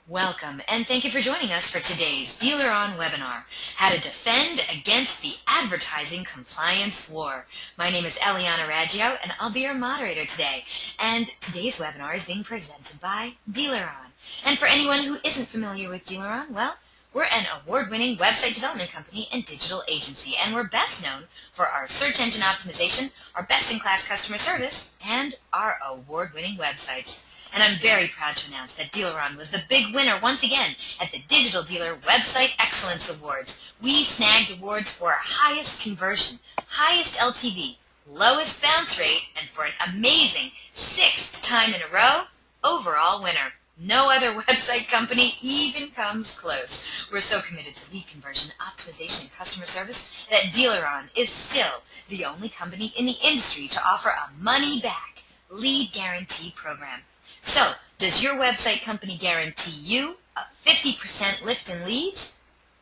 Welcome, and thank you for joining us for today's Dealer On webinar, How to Defend Against the Advertising Compliance War. My name is Eliana Raggio, and I'll be your moderator today. And today's webinar is being presented by Dealer On. And for anyone who isn't familiar with Dealer On, well, we're an award-winning website development company and digital agency, and we're best known for our search engine optimization, our best-in-class customer service, and our award-winning websites. And I'm very proud to announce that Dealer On was the big winner once again at the Digital Dealer Website Excellence Awards. We snagged awards for our highest conversion, highest LTV, lowest bounce rate, and for an amazing 6th time in a row, overall winner. No other website company even comes close. We're so committed to lead conversion, optimization, and customer service that Dealer On is still the only company in the industry to offer a money-back lead guarantee program. So, does your website company guarantee you a 50% lift in leads?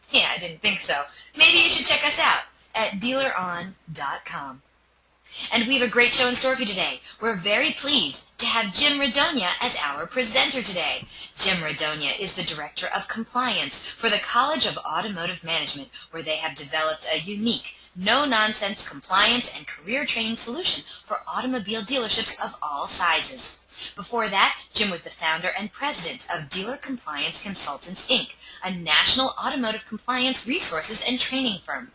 Yeah, I didn't think so. Maybe you should check us out at dealeron.com. And we have a great show in store for you today. We're very pleased to have Jim Radogna as our presenter today. Jim Radogna is the Director of Compliance for the College of Automotive Management, where they have developed a unique, no-nonsense compliance and career training solution for automobile dealerships of all sizes. Before that, Jim was the founder and president of Dealer Compliance Consultants, Inc., a national automotive compliance resources and training firm.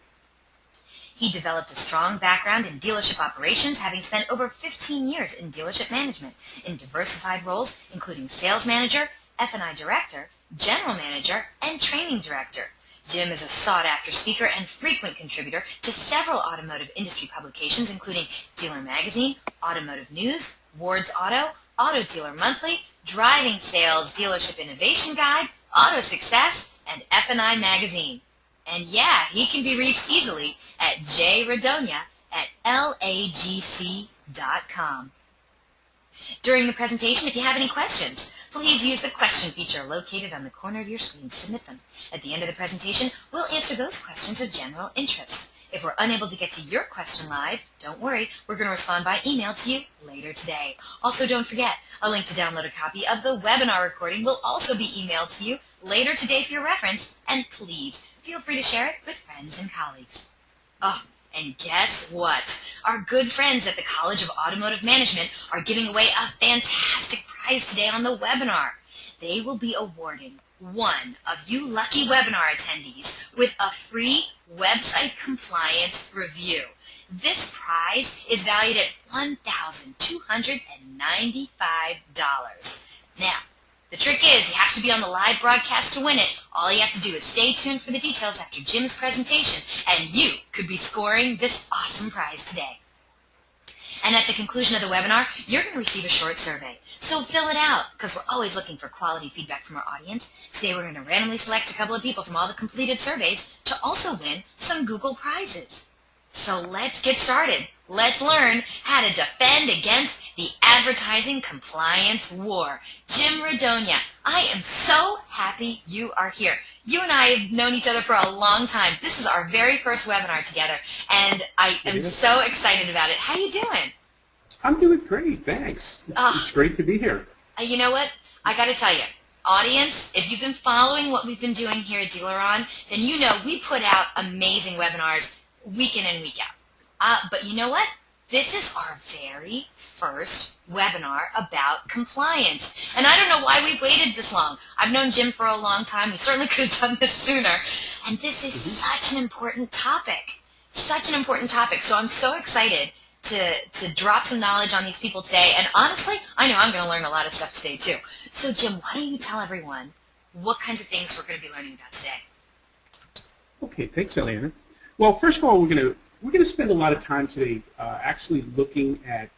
He developed a strong background in dealership operations, having spent over 15 years in dealership management in diversified roles, including sales manager, F&I director, general manager, and training director. Jim is a sought-after speaker and frequent contributor to several automotive industry publications, including Dealer Magazine, Automotive News, WardsAuto, Auto Dealer Monthly, DrivingSales Dealership Innovation Guide, AutoSuccess, and F&I Magazine. And yeah, he can be reached easily at jradogna at lagc.com. During the presentation, if you have any questions, please use the question feature located on the corner of your screen to submit them. At the end of the presentation, we'll answer those questions of general interest. If we're unable to get to your question live, don't worry, we're going to respond by email to you later today. Also, don't forget, a link to download a copy of the webinar recording will also be emailed to you later today for your reference, and please feel free to share it with friends and colleagues. Oh, and guess what? Our good friends at the College of Automotive Management are giving away a fantastic prize today on the webinar. They will be awarding one of you lucky webinar attendees with a free website compliance review. This prize is valued at $1,295. Now, the trick is you have to be on the live broadcast to win it. All you have to do is stay tuned for the details after Jim's presentation, and you could be scoring this awesome prize today. And at the conclusion of the webinar, you're going to receive a short survey. So fill it out, because we're always looking for quality feedback from our audience. Today we're going to randomly select a couple of people from all the completed surveys to also win some Google prizes. So let's get started. Let's learn how to defend against the advertising compliance war. Jim Radogna, I am so happy you are here. You and I have known each other for a long time. This is our very first webinar together, and I am so excited about it. How you doing? I'm doing great, thanks. It's great to be here. You know what? I got to tell you, audience, if you've been following what we've been doing here at Dealer On, then you know we put out amazing webinars week in and week out. But you know what? This is our very first webinar about compliance. And I don't know why we've waited this long. I've known Jim for a long time. We certainly could have done this sooner. And this is such an important topic. Such an important topic. So I'm so excited to drop some knowledge on these people today. And honestly, I know I'm going to learn a lot of stuff today too. So Jim, why don't you tell everyone what kinds of things we're going to be learning about today? Okay, thanks, Eliana. Well, first of all, we're going to spend a lot of time today actually looking at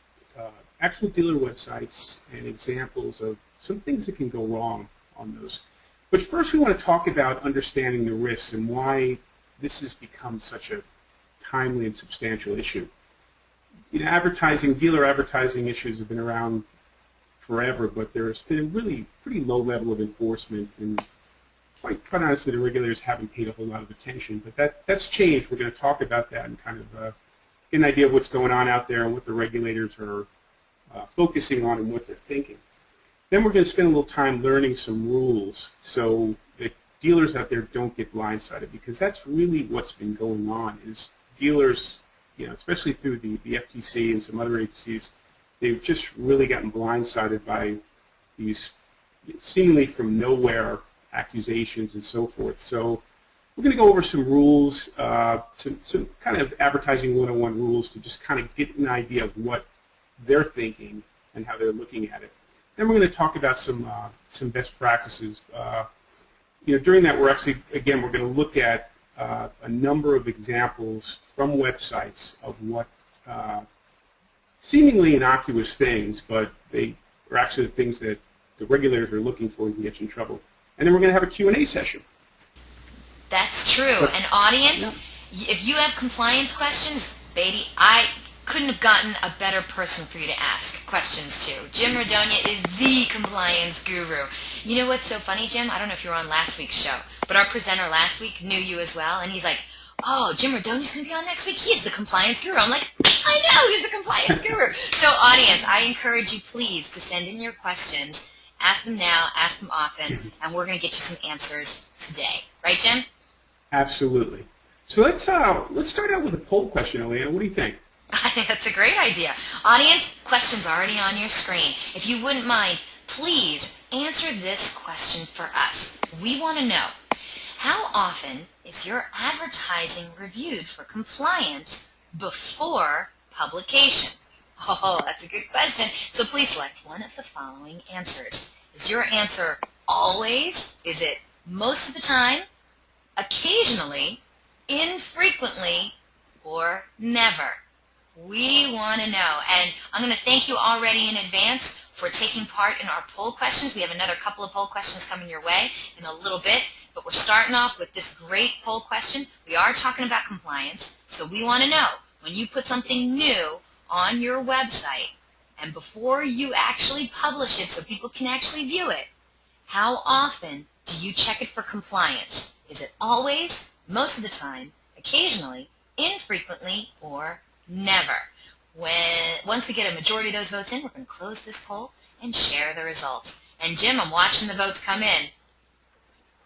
actual dealer websites and examples of some things that can go wrong on those. But first we want to talk about understanding the risks and why this has become such a timely and substantial issue. You know, dealer advertising issues have been around forever, but there's been a really pretty low level of enforcement, and quite honestly, the regulators haven't paid a whole lot of attention. But that's changed. We're going to talk about that and kind of get an idea of what's going on out there and what the regulators are focusing on and what they're thinking. Then we're going to spend a little time learning some rules so that dealers out there don't get blindsided, because that's really what's been going on is dealers, especially through the FTC and some other agencies, they've just really gotten blindsided by these seemingly from nowhere accusations and so forth. So we're going to go over some rules, some kind of advertising 101 rules to just kind of get an idea of what they're thinking and how they're looking at it. Then we're going to talk about some best practices. During that, we're going to look at a number of examples from websites of what seemingly innocuous things, but they are actually the things that the regulators are looking for and can get you in trouble. And then we're going to have a Q&A session. That's true. And audience, if you have compliance questions, baby, I couldn't have gotten a better person for you to ask questions to. Jim Radogna is the compliance guru. You know what's so funny, Jim? I don't know if you were on last week's show, but our presenter last week knew you as well, and he's like, oh, Jim Radogna's going to be on next week? He is the compliance guru. I'm like, I know, he's the compliance guru. So audience, I encourage you please to send in your questions. Ask them now, ask them often, and we're going to get you some answers today. Right, Jim? Absolutely. So let's start out with a poll question, Elena. What do you think? I think that's a great idea. Audience, questions already on your screen. If you wouldn't mind, please answer this question for us. We want to know, how often is your advertising reviewed for compliance before publication? Oh, that's a good question. So please select one of the following answers. Is your answer always? Is it most of the time, occasionally, infrequently, or never? We want to know. And I'm going to thank you already in advance for taking part in our poll questions. We have another couple of poll questions coming your way in a little bit, but we're starting off with this great poll question. We are talking about compliance, so we want to know, when you put something new on your website, and before you actually publish it so people can actually view it, how often do you check it for compliance? Is it always, most of the time, occasionally, infrequently, or never? Once we get a majority of those votes in, we're going to close this poll and share the results. And Jim, I'm watching the votes come in.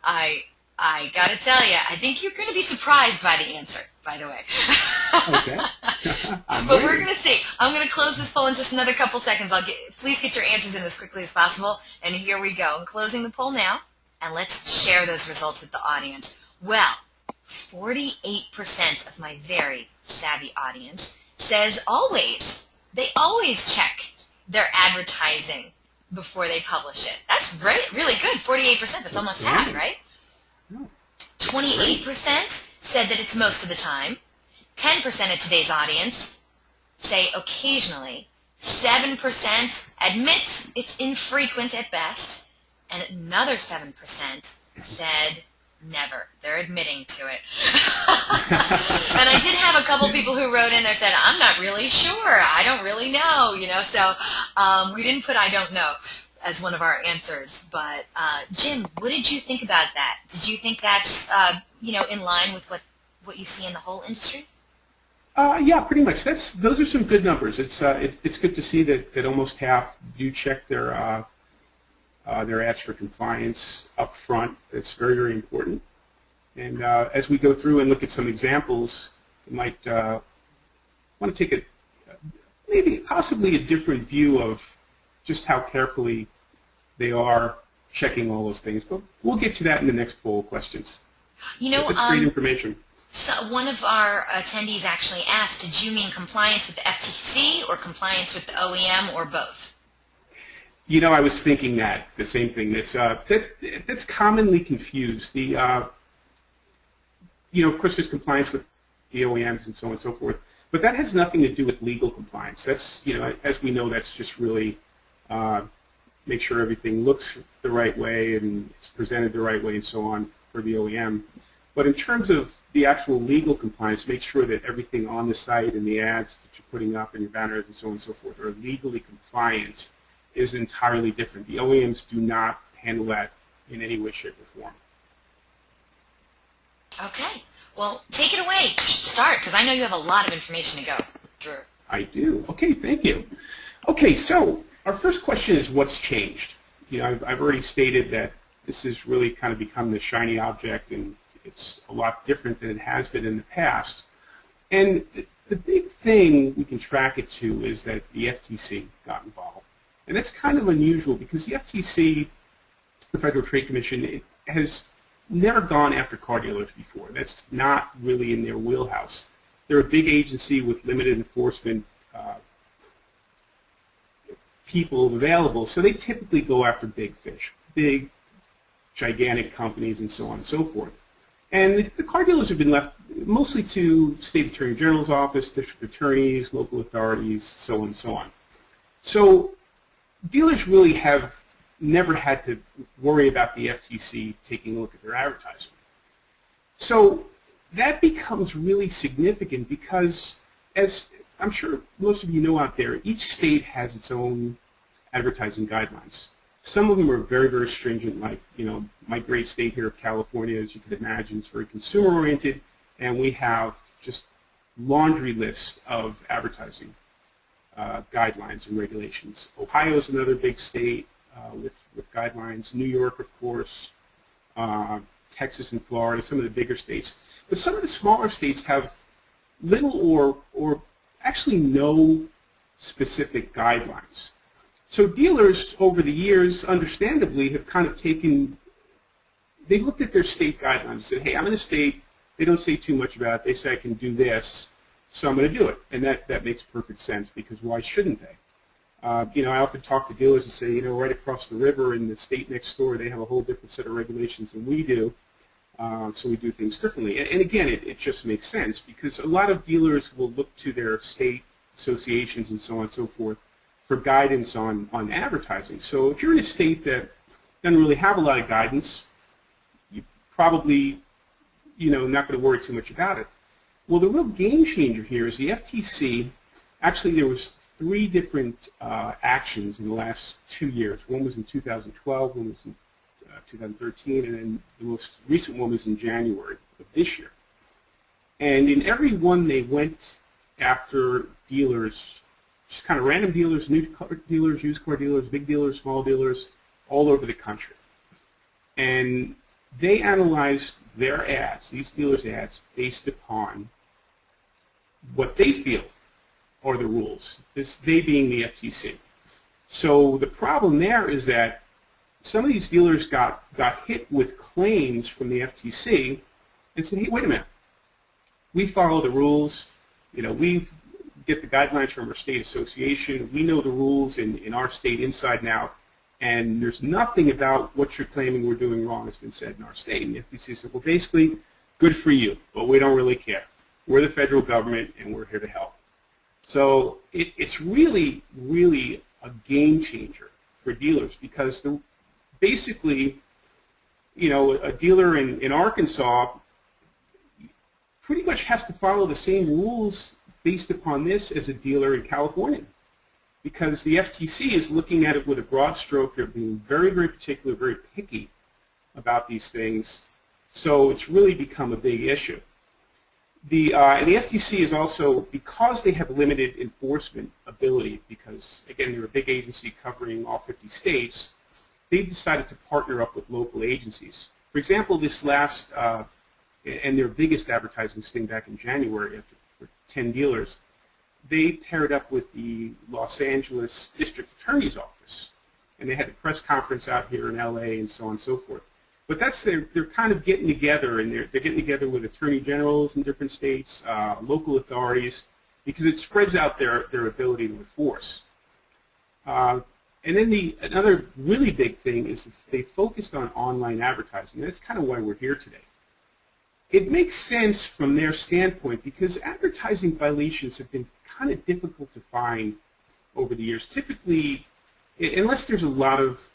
I got to tell you, I think you're going to be surprised by the answer, by the way. Okay. But we're going to see. I'm going to close this poll in just another couple seconds. Please get your answers in as quickly as possible. And here we go. I'm closing the poll now, and let's share those results with the audience. Well, 48% of my very savvy audience says always. They always check their advertising before they publish it. That's really good. 48%. That's almost half, right? 28% said that it's most of the time. 10% of today's audience say occasionally. 7% admit it's infrequent at best. And another 7% said never. They're admitting to it. And I did have a couple people who wrote in there said, I'm not really sure. I don't really know. So we didn't put I don't know as one of our answers. But Jim, what did you think about that? Did you think that's in line with what you see in the whole industry? Yeah, pretty much. Those are some good numbers. It's good to see that almost half do check their ads for compliance up front. That's very, very important. And as we go through and look at some examples, you might want to take possibly a different view of just how carefully they are checking all those things. But we'll get to that in the next poll questions. That's great information. So one of our attendees actually asked, did you mean compliance with the FTC or compliance with the OEM or both? I was thinking the same thing. That's commonly confused. Of course, there's compliance with the OEMs and so on and so forth, but that has nothing to do with legal compliance. That's, as we know, that's just really make sure everything looks the right way and it's presented the right way and so on for the OEM. But in terms of the actual legal compliance, make sure that everything on the site and the ads that you're putting up and your banners and so on and so forth are legally compliant is entirely different. The OEMs do not handle that in any way, shape, or form. Okay. Well, take it away. Start, because I know you have a lot of information to go through. I do. Okay, thank you. Okay, so our first question is what's changed? I've already stated that this has really kind of become the shiny object, and it's a lot different than it has been in the past. And the big thing we can track it to is that the FTC got involved. And that's kind of unusual because the FTC, the Federal Trade Commission, it has never gone after car dealers before. That's not really in their wheelhouse. They're a big agency with limited enforcement people available, so they typically go after big fish, big, gigantic companies, and so on and so forth. And the car dealers have been left mostly to state attorney general's office, district attorneys, local authorities, so on and so on. So dealers really have never had to worry about the FTC taking a look at their advertising. So that becomes really significant because, as I'm sure most of you know out there, each state has its own advertising guidelines. Some of them are very, very stringent, like, my great state here of California, as you can imagine, is very consumer-oriented, and we have just laundry lists of advertising guidelines and regulations. Ohio is another big state with guidelines. New York, of course, Texas and Florida, some of the bigger states. But some of the smaller states have little or actually no specific guidelines. So dealers over the years, understandably, have kind of they've looked at their state guidelines and said, hey, I'm in a state, they don't say too much about it, they say I can do this, so I'm going to do it. And that makes perfect sense, because why shouldn't they? I often talk to dealers and say, right across the river in the state next door, they have a whole different set of regulations than we do, so we do things differently. And again, it just makes sense, because a lot of dealers will look to their state associations and so on and so forth for guidance on advertising. So if you're in a state that doesn't really have a lot of guidance, you probably, not going to worry too much about it. Well, the real game changer here is the FTC. Actually, there was 3 different actions in the last 2 years. One was in 2012, one was in 2013, and then the most recent one was in January of this year. And in every one, they went after dealers, just kind of random dealers, new car dealers, used car dealers, big dealers, small dealers, all over the country. And they analyzed their ads, these dealers' ads, based upon what they feel are the rules, they being the FTC. So the problem there is that some of these dealers got hit with claims from the FTC and said, hey, wait a minute, we follow the rules, we get the guidelines from our state association, we know the rules in our state inside and out, and there's nothing about what you're claiming we're doing wrong has been said in our state. And the FTC said, well, basically, good for you, but we don't really care. We're the federal government, and we're here to help. So it's really, really a game changer for dealers, because basically, a dealer in Arkansas pretty much has to follow the same rules based upon this as a dealer in California, because the FTC is looking at it with a broad stroke. They're being very, very particular, very picky about these things. So it's really become a big issue. And the FTC is also, because they have limited enforcement ability, because, again, they're a big agency covering all 50 states, they've decided to partner up with local agencies. For example, this last, and their biggest advertising sting back in January for 10 dealers, they paired up with the Los Angeles District Attorney's Office, and they had a press conference out here in LA and so on and so forth. But they're kind of getting together, and they're getting together with attorney generals in different states, local authorities, because it spreads out their ability to enforce. And then another really big thing is they focused on online advertising. That's kind of why we're here today. It makes sense from their standpoint, because advertising violations have been kind of difficult to find over the years. Typically, unless there's a lot of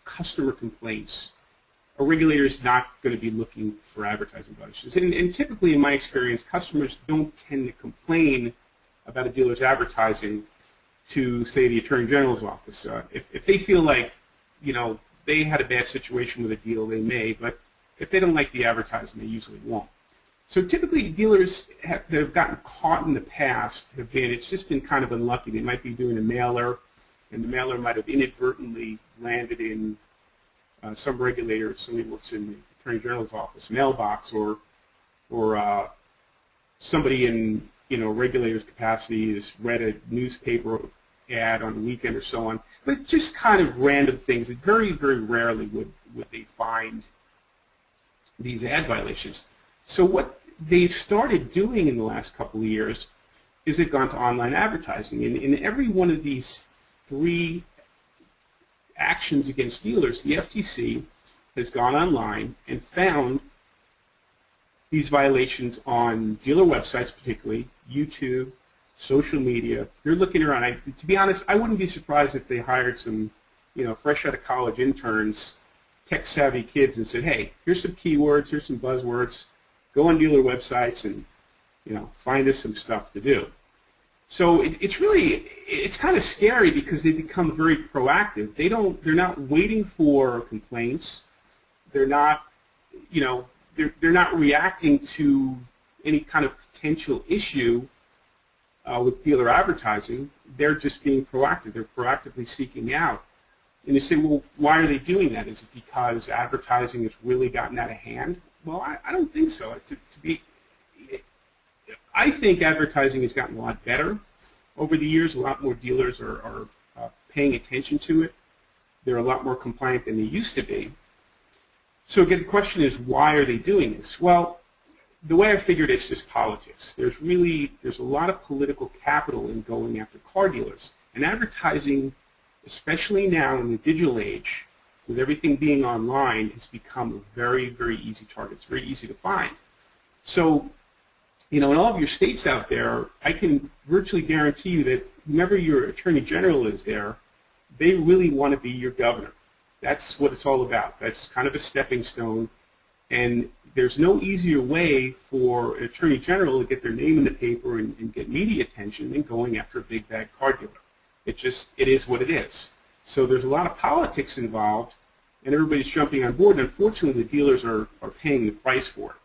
customer complaints, a regulator is not going to be looking for advertising violations. And typically, in my experience, customers don't tend to complain about a dealer's advertising to, say, the Attorney General's office. If they feel like, they had a bad situation with a deal, they may, but if they don't like the advertising, they usually won't. So typically, dealers that have gotten caught in the past it's just been kind of unlucky. They might be doing a mailer, and the mailer might have inadvertently landed in some regulator, somebody works in the Attorney General's office mailbox, or somebody in regulator's capacity has read a newspaper ad on the weekend or so on. But just kind of random things. Very, very rarely would they find these ad violations. So what they've started doing in the last couple of years is they've gone to online advertising. And in every one of these 3 actions against dealers, the FTC has gone online and found these violations on dealer websites, particularly YouTube, social media. They're looking around. To be honest, I wouldn't be surprised if they hired some, fresh out of college interns, tech-savvy kids, and said, "Hey, here's some keywords, here's some buzzwords. Go on dealer websites and, find us some stuff to do." So it's kind of scary because they become very proactive. They're not waiting for complaints. They're not, they're not reacting to any kind of potential issue with dealer advertising. They're just being proactive. They're proactively seeking out. And you say, well, why are they doing that? Is it because advertising has really gotten out of hand? Well, I don't think so. I think advertising has gotten a lot better over the years. A lot more dealers are paying attention to it. They're a lot more compliant than they used to be. So again, the question is, why are they doing this? Well, the way I figured it's just politics. There's a lot of political capital in going after car dealers. And advertising, especially now in the digital age, with everything being online, has become a very, very easy target. It's very easy to find. So, in all of your states out there, I can virtually guarantee you that whomever your Attorney General is there, they really want to be your governor. That's what it's all about. That's kind of a stepping stone. And there's no easier way for an Attorney General to get their name in the paper and get media attention than going after a big bad car dealer. It is what it is. So there's a lot of politics involved, and everybody's jumping on board, and unfortunately the dealers are paying the price for it.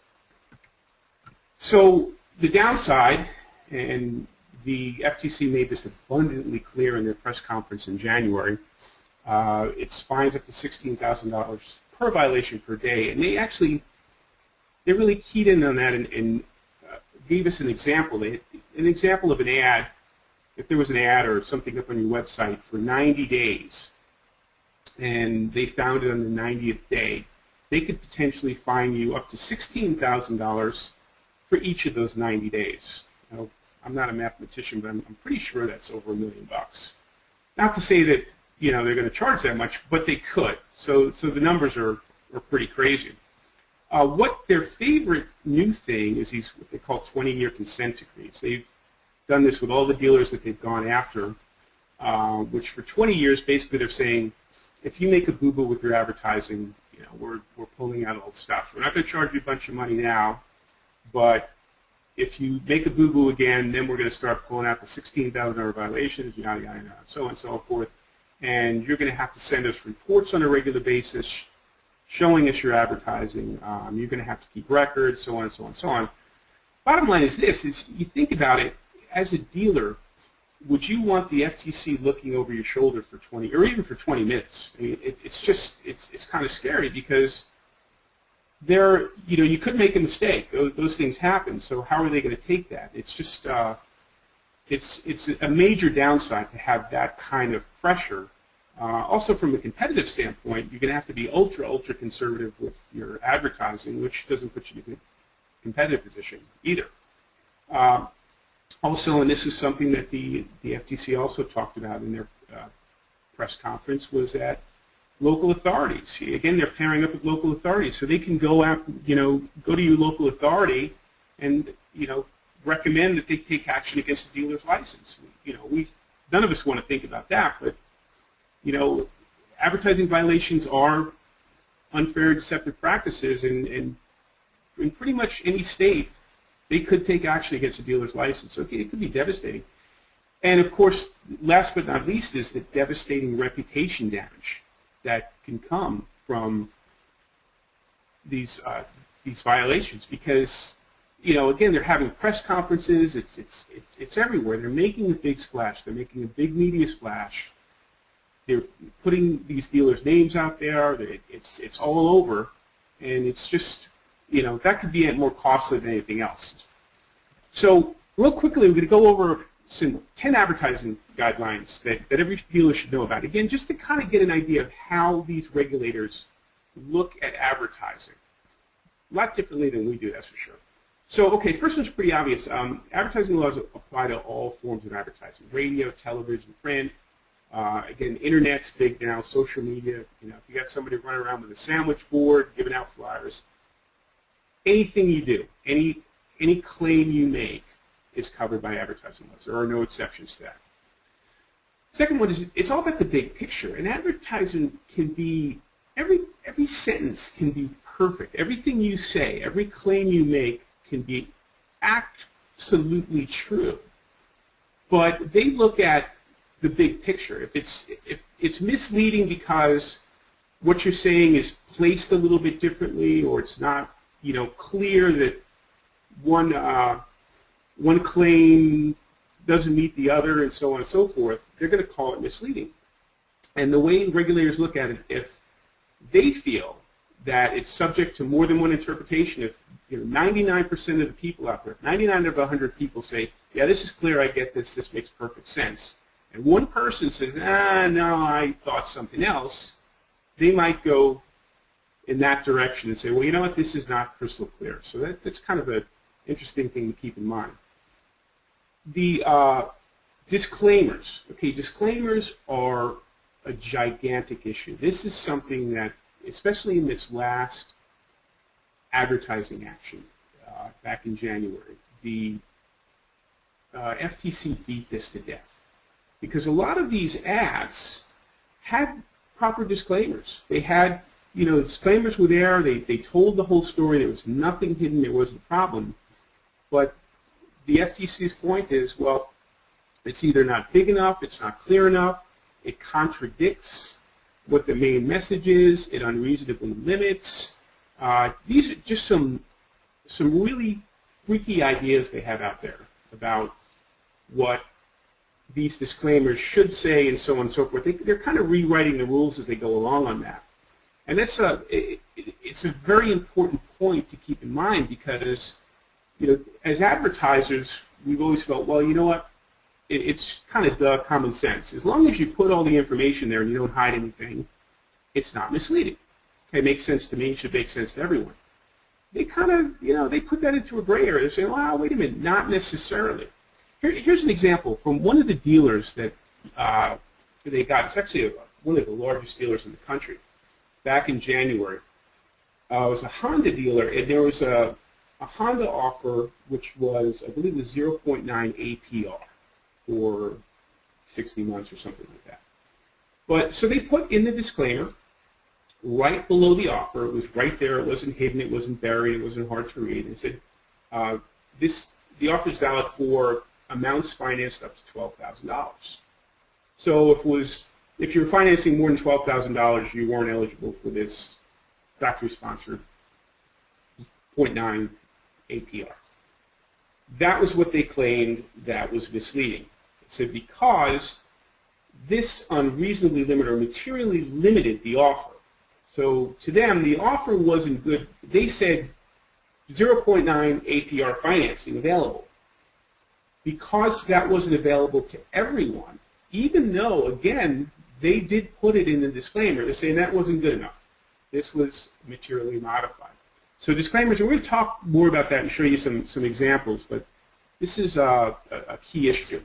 So the downside, and the FTC made this abundantly clear in their press conference in January, it's fines up to $16,000 per violation per day, and they really keyed in on that and gave us an example. An example of an ad. If there was an ad or something up on your website for 90 days, and they found it on the 90th day, they could potentially fine you up to $16,000 for each of those 90 days. Now, I'm not a mathematician, but I'm pretty sure that's over $1 million. Not to say that they're going to charge that much, but they could. So the numbers are pretty crazy. What their favorite new thing is these what they call 20-year consent decrees. They've done this with all the dealers that they've gone after, which for 20 years basically they're saying, if you make a boo-boo with your advertising, we're pulling out all the stuff. We're not going to charge you a bunch of money now, but if you make a boo-boo again, then we're going to start pulling out the $16,000 violations, yada, yada, yada, so on and so forth. And you're going to have to send us reports on a regular basis showing us your advertising. You're going to have to keep records, so on and so on and so on. Bottom line is this, you think about it, as a dealer, would you want the FTC looking over your shoulder for 20, or even for 20 minutes? I mean, it's kind of scary because you could make a mistake. Those things happen. So how are they going to take that? It's just, it's a major downside to have that kind of pressure. Also, from a competitive standpoint, you're going to have to be ultra conservative with your advertising, which doesn't put you in a competitive position either. Also, and this is something that the FTC also talked about in their press conference, was that local authorities. Again, they're pairing up with local authorities, so they can go out, go to your local authority and recommend that they take action against the dealer's license. None of us want to think about that, but advertising violations are unfair, deceptive practices, and in pretty much any state, they could take action against a dealer's license. So it could be devastating. And of course, last but not least, is the devastating reputation damage that can come from these violations, because again, they're having press conferences. It's everywhere. They're making a big splash. They're making a big media splash, they're putting these dealers' names out there. It's all over, and it's just, that could be more costly than anything else. So real quickly, we're going to go over some 10 advertising guidelines that every dealer should know about. Again, just to kind of get an idea of how these regulators look at advertising. A lot differently than we do, that's for sure. So, okay, first one's pretty obvious. Advertising laws apply to all forms of advertising: radio, television, print. Again, internet's big now, social media. If you got somebody running around with a sandwich board giving out flyers, anything you do, any claim you make is covered by advertising laws. There are no exceptions to that. Second one is it's all about the big picture. And advertising can be, every sentence can be perfect. Everything you say, every claim you make can be absolutely true. But they look at the big picture. If it's misleading because what you're saying is placed a little bit differently, or it's not clear that one claim doesn't meet the other, and so on and so forth, they're going to call it misleading. And the way regulators look at it, if they feel that it's subject to more than one interpretation, if 99% of the people out there, 99 of 100 people say, yeah, this is clear, I get this, this makes perfect sense, and one person says, no, I thought something else, they might go in that direction and say, well, you know what, this is not crystal clear. So that's kind of an interesting thing to keep in mind. The disclaimers. Okay, disclaimers are a gigantic issue. This is something that, especially in this last advertising action back in January, the FTC beat this to death, because a lot of these ads had proper disclaimers. They had, disclaimers were there. They told the whole story. There was nothing hidden. There wasn't a problem. But the FTC's point is, well, it's either not big enough, it's not clear enough, it contradicts what the main message is, it unreasonably limits. These are just some really freaky ideas they have out there about what these disclaimers should say, and so on and so forth. They're kind of rewriting the rules as they go along on that. And that's it's a very important point to keep in mind, because as advertisers, we've always felt, well, you know what, it's kind of common sense. As long as you put all the information there and you don't hide anything, it's not misleading. Okay, it makes sense to me, it should make sense to everyone. They kind of, they put that into a gray area. They say, well, wait a minute, not necessarily. Here's an example from one of the dealers that they got. It's actually one of the largest dealers in the country. Back in January, it was a Honda dealer, and there was a Honda offer which was, I believe, was 0.9 APR for 60 months or something like that. But so they put in the disclaimer right below the offer. It was right there. It wasn't hidden. It wasn't buried. It wasn't hard to read. It said, the offer is valid for amounts financed up to $12,000. So if you're financing more than $12,000, you weren't eligible for this factory-sponsored 0.9 APR. That was what they claimed that was misleading. It said because this unreasonably limited or materially limited the offer. So to them, the offer wasn't good. They said 0.9 APR financing available. Because that wasn't available to everyone, even though, again, they did put it in the disclaimer, they're saying that wasn't good enough. This was materially modified. So disclaimers, and we're going to talk more about that and show you some examples, but this is a key issue.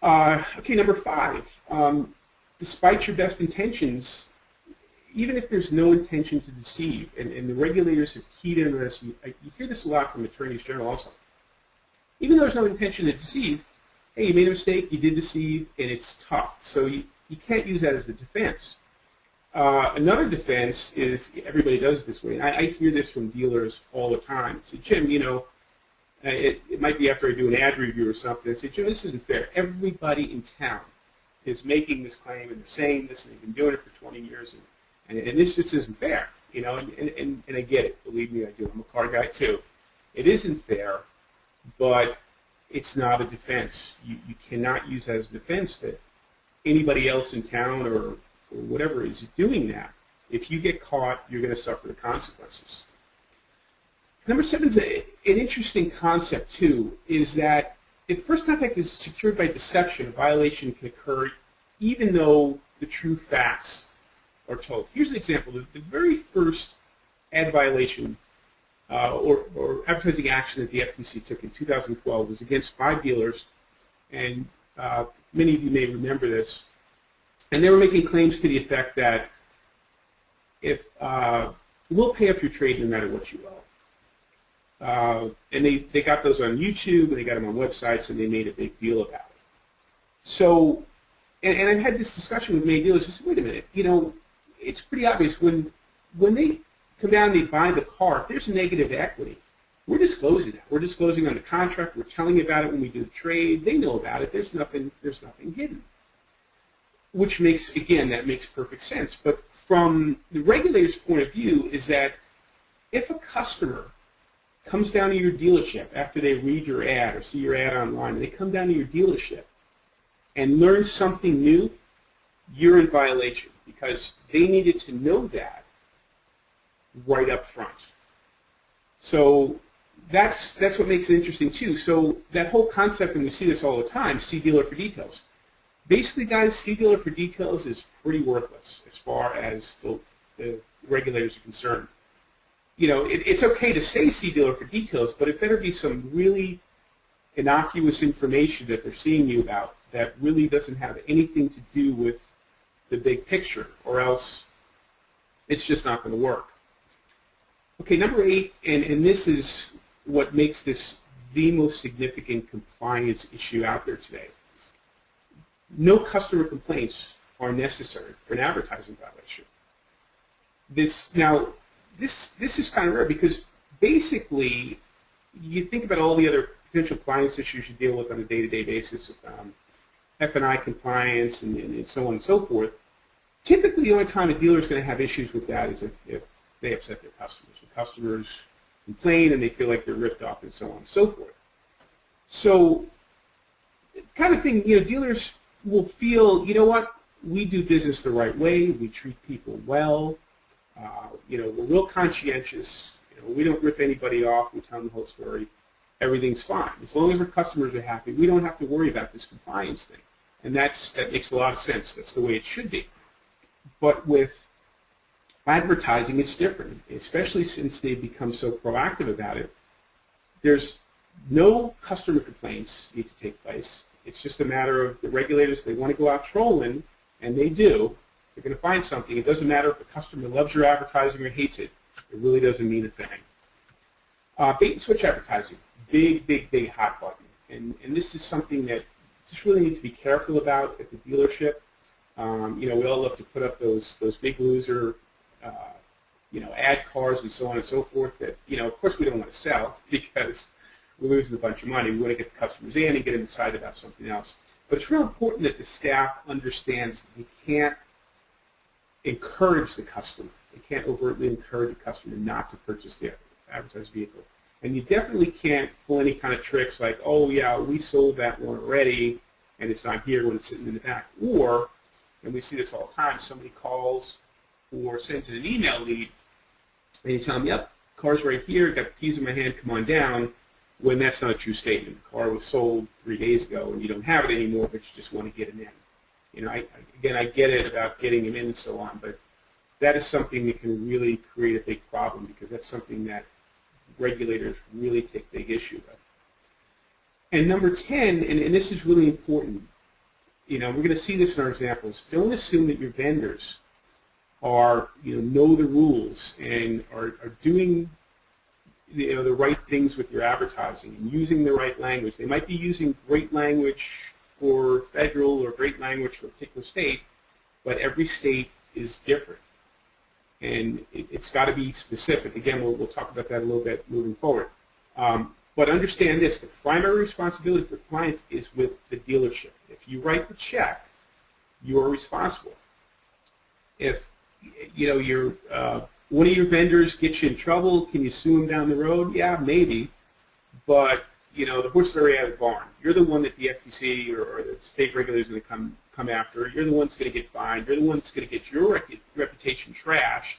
Okay, number 5. Despite your best intentions, even if there's no intention to deceive, and the regulators have keyed in on this, you hear this a lot from attorneys general also. Even though there's no intention to deceive, hey, you made a mistake, you did deceive, and it's tough. So you can't use that as a defense. Another defense is, everybody does it this way, and I hear this from dealers all the time. I say, Jim, it might be after I do an ad review or something. I say, Jim, this isn't fair. Everybody in town is making this claim, and they're saying this, and they've been doing it for 20 years, and this just isn't fair. And I get it. Believe me, I do. I'm a car guy too. It isn't fair, but it's not a defense. You cannot use that as a defense that anybody else in town or whatever is doing that. If you get caught, you're going to suffer the consequences. Number 7 is an interesting concept, too, is that if first contact is secured by deception, a violation can occur even though the true facts are told. Here's an example. The very first ad violation or advertising action that the FTC took in 2012 was against 5 dealers, and many of you may remember this. And they were making claims to the effect that if we'll pay off your trade no matter what you owe. And they got those on YouTube, and they got them on websites, and they made a big deal about it. So, and I've had this discussion with many dealers. I said, wait a minute, you know, it's pretty obvious when they come down and they buy the car, if there's a negative equity, we're disclosing that. We're disclosing on the contract. We're telling you about it when we do the trade. They know about it. There's nothing hidden. Which makes, again, that makes perfect sense. But from the regulator's point of view is that if a customer comes down to your dealership after they read your ad or see your ad online, and they come down to your dealership and learn something new, you're in violation because they needed to know that right up front. So that's what makes it interesting too. So that whole concept, and we see this all the time, see dealer for details. Basically, guys, see dealer for details is pretty worthless as far as the regulators are concerned. You know, it's okay to say see dealer for details, but it better be some really innocuous information that they're seeing you about that really doesn't have anything to do with the big picture, or else it's just not going to work. Okay, number 8, and this is what makes this the most significant compliance issue out there today. No customer complaints are necessary for an advertising violation. This is kind of rare because basically you think about all the other potential compliance issues you deal with on a day-to-day basis, F&I compliance and so on and so forth. Typically, the only time a dealer is going to have issues with that is if they upset their customers. The customers complain and they feel like they're ripped off and so on and so forth. So, the kind of thing, you know, dealers will feel, you know what, we do business the right way, we treat people well, you know, we're real conscientious, you know, we don't rip anybody off, we tell them the whole story, everything's fine. As long as our customers are happy, we don't have to worry about this compliance thing. And that makes a lot of sense. That's the way it should be. But with advertising, it's different, especially since they've become so proactive about it. There's no customer complaints need to take place. It's just a matter of the regulators, they want to go out trolling, and they do. They're going to find something. It doesn't matter if a customer loves your advertising or hates it. It really doesn't mean a thing. Bait and switch advertising, big hot button. And this is something that you just really need to be careful about at the dealership. You know, we all love to put up those big loser, you know, ad cars and so on and so forth that, you know, of course we don't want to sell because we're losing a bunch of money. We want to get the customers in and get them excited about something else. But it's real important that the staff understands that they can't encourage the customer. They can't overtly encourage the customer not to purchase the advertised vehicle. And you definitely can't pull any kind of tricks like, oh yeah, we sold that one already and it's not here when it's sitting in the back. Or, and we see this all the time, somebody calls or sends in an email lead and you tell them, yep, car's right here, got the keys in my hand, come on down, when that's not a true statement. The car was sold 3 days ago and you don't have it anymore, but you just want to get it in. You know, again, I get it about getting them in and so on, but that is something that can really create a big problem because that's something that regulators really take big issue with. And number 10, and this is really important, you know, we're going to see this in our examples, don't assume that your vendors are, you know the rules and are doing, you know, the right things with your advertising and using the right language. They might be using great language for federal or great language for a particular state, but every state is different. And it's got to be specific. Again, we'll talk about that a little bit moving forward. But understand this, the primary responsibility for compliance is with the dealership. If you write the check, you are responsible. If, you know, one of your vendors gets you in trouble, can you sue them down the road? Yeah, maybe. But, you know, the horse is already out of the barn. You're the one that the FTC or the state regulators are going to come come after. You're the one that's going to get fined. You're the one that's going to get your reputation trashed,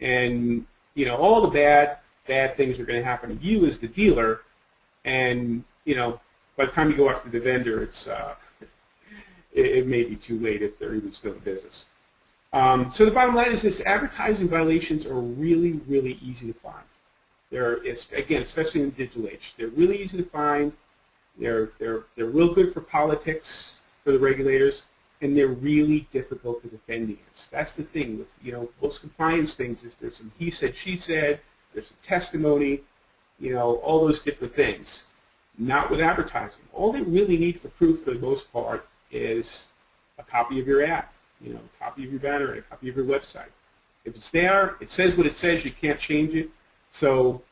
and all the bad things are going to happen to you as the dealer. And by the time you go after the vendor, it may be too late if they're even still in business. So the bottom line is this: advertising violations are really, really easy to find. Again, especially in the digital age, they're really easy to find. They're real good for politics, for the regulators, and they're really difficult to defend against. That's the thing with most compliance things is there's some he said, she said, there's some testimony, all those different things. Not with advertising. All they really need for proof, for the most part, is a copy of your ad, a copy of your banner, a copy of your website. If it's there, it says what it says. You can't change it. So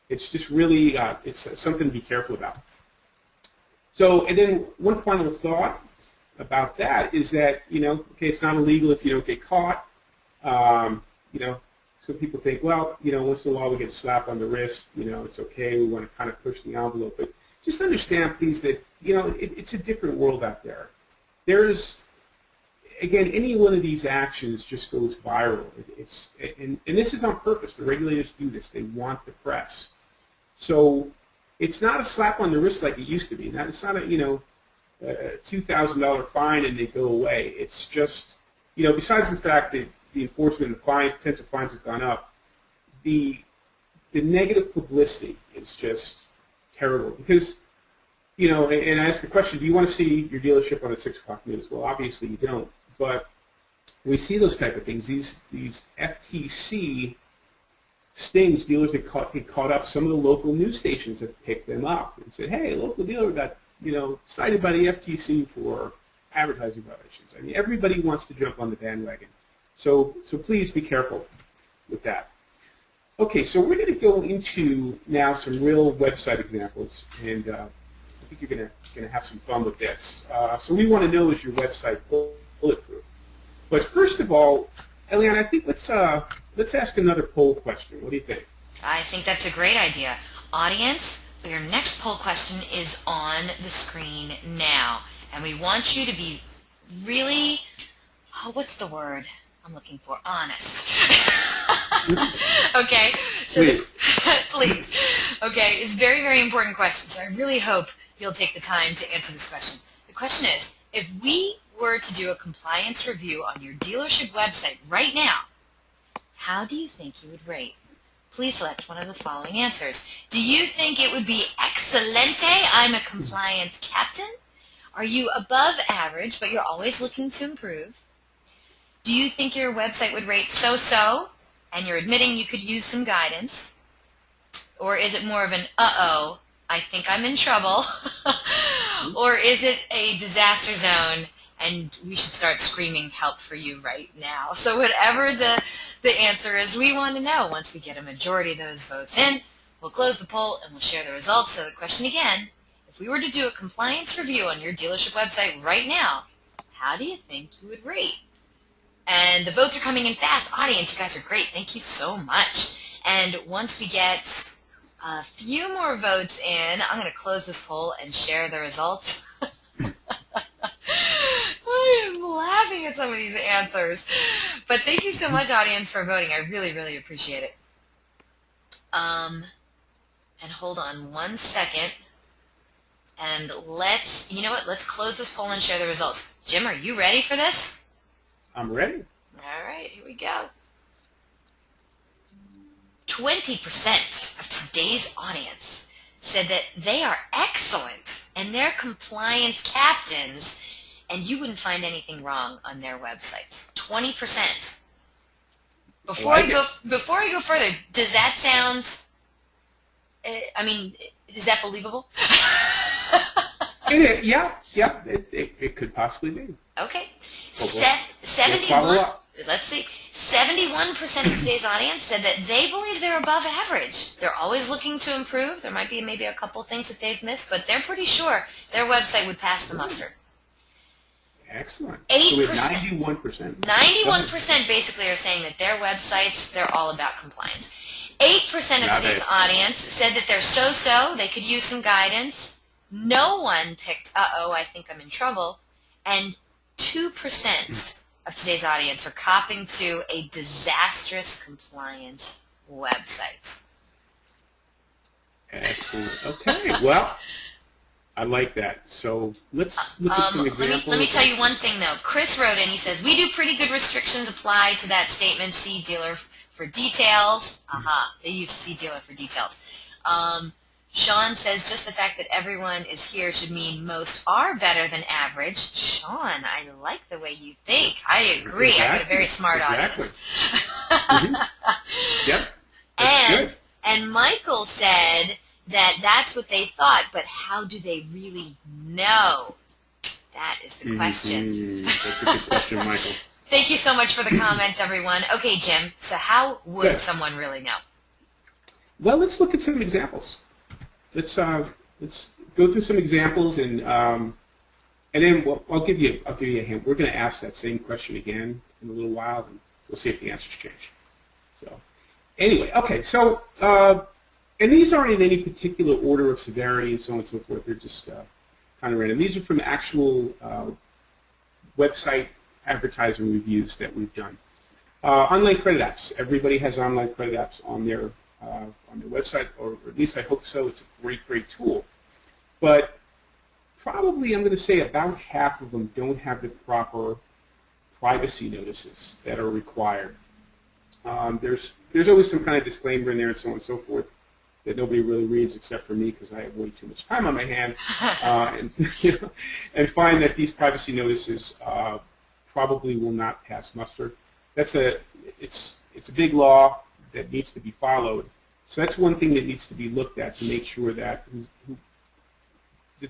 it's just really it's something to be careful about. So, and then one final thought about that is that, okay, it's not illegal if you don't get caught. Some people think, well, once in a while we get a slap on the wrist, it's okay, we want to kind of push the envelope. But just understand, please, that, it's a different world out there. There's, again, any one of these actions just goes viral. And this is on purpose. The regulators do this. They want the press. So it's not a slap on the wrist like it used to be. It's not a $2,000 fine and they go away. It's just, besides the fact that the enforcement and the potential fines have gone up, the negative publicity is just terrible. Because, and I asked the question, do you want to see your dealership on the 6 o'clock news? Well, obviously you don't. But we see those type of things. These FTC stings, dealers that get caught up. Some of the local news stations have picked them up and said, hey, a local dealer got cited by the FTC for advertising violations. I mean, everybody wants to jump on the bandwagon. So please be careful with that. Okay, so we're going to go into now some real website examples, and I think you're going to have some fun with this. So we want to know, is your website bulletproof? But first of all, Eliana, I think let's ask another poll question. What do you think? I think that's a great idea. Audience, your next poll question is on the screen now, and we want you to be really, what's the word I'm looking for? Honest. Okay? So Please. Please. Okay, it's a very, very important question, so I really hope you'll take the time to answer this question. The question is, if we were to do a compliance review on your dealership website right now, how do you think you would rate? Please select one of the following answers. Do you think it would be excelente, I'm a compliance captain? Are you above average, but you're always looking to improve? Do you think your website would rate so-so, and you're admitting you could use some guidance? Or is it more of an uh-oh, I think I'm in trouble? Or is it a disaster zone, and we should start screaming help for you right now? So whatever the answer is, we want to know. Once we get a majority of those votes in, we'll close the poll and we'll share the results. So the question again, if we were to do a compliance review on your dealership website right now, how do you think you would rate? And the votes are coming in fast. Audience, you guys are great. Thank you so much. And once we get a few more votes in, I'm going to close this poll and share the results. I am laughing at some of these answers. But thank you so much, audience, for voting. I really, really appreciate it. And hold on one second. And let's close this poll and share the results. Jim, are you ready for this? I'm ready. All right, here we go. 20% of today's audience said that they are excellent and they're compliance captains, and you wouldn't find anything wrong on their websites. 20%. Before I go further, does that sound? Is that believable? It could possibly be. Okay. Follow up. Let's see. 71% of today's audience said that they believe they're above average. They're always looking to improve. There might be maybe a couple things that they've missed, but they're pretty sure their website would pass the muster. Excellent. 8%. So we have 91%. 91% basically are saying that their websites, they're all about compliance. 8% of today's audience said that they're so-so, they could use some guidance. No one picked, uh-oh, I think I'm in trouble. And 2% of today's audience are copying to a disastrous compliance website. Excellent. Okay. Well, I like that. So let's look at some examples. Let me tell you one thing, though. Chris wrote in, he says, we do pretty good restrictions apply to that statement. See dealer for details. They use see dealer for details. Sean says, just the fact that everyone is here should mean most are better than average. Sean, I like the way you think. I agree. Exactly. I've got a very smart audience. Yep. And Michael said that that's what they thought, but how do they really know? That is the question. That's a good question, Michael. Thank you so much for the comments, everyone. Okay, Jim, so how would someone really know? Well, let's look at some examples. Let's go through some examples, and then I'll give you a hint. We're going to ask that same question again in a little while, and we'll see if the answers change. So, anyway, okay. So, and these aren't in any particular order of severity and so on and so forth. They're just kind of random. These are from actual website advertising reviews that we've done. Online credit apps. Everybody has online credit apps on their website, or at least I hope so. It's a great, great tool. But probably I'm going to say about half of them don't have the proper privacy notices that are required. There's always some kind of disclaimer in there and so on and so forth that nobody really reads except for me because I have way too much time on my hand, and find that these privacy notices probably will not pass muster. It's a big law that needs to be followed. So that's one thing that needs to be looked at to make sure that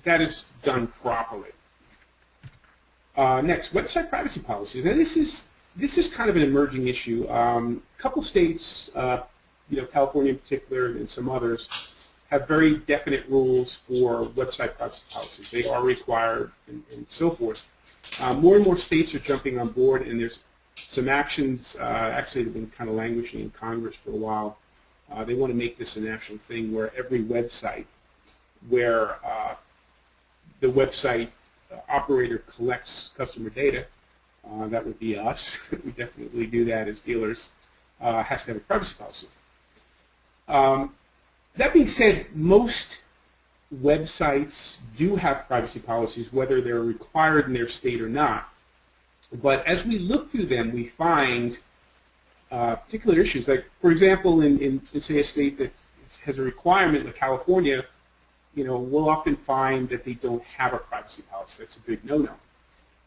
that is done properly. Next, website privacy policies. And this is kind of an emerging issue. A couple states, California in particular and some others, have very definite rules for website privacy policies. They are required and so forth. More and more states are jumping on board, and there's some actions, actually they've been kind of languishing in Congress for a while. They want to make this a national thing where every website where the website operator collects customer data, that would be us, we definitely do that as dealers, has to have a privacy policy. That being said, most websites do have privacy policies, whether they're required in their state or not. But as we look through them, we find particular issues. Like, for example, in say a state that has a requirement, like California, we'll often find that they don't have a privacy policy. That's a big no-no.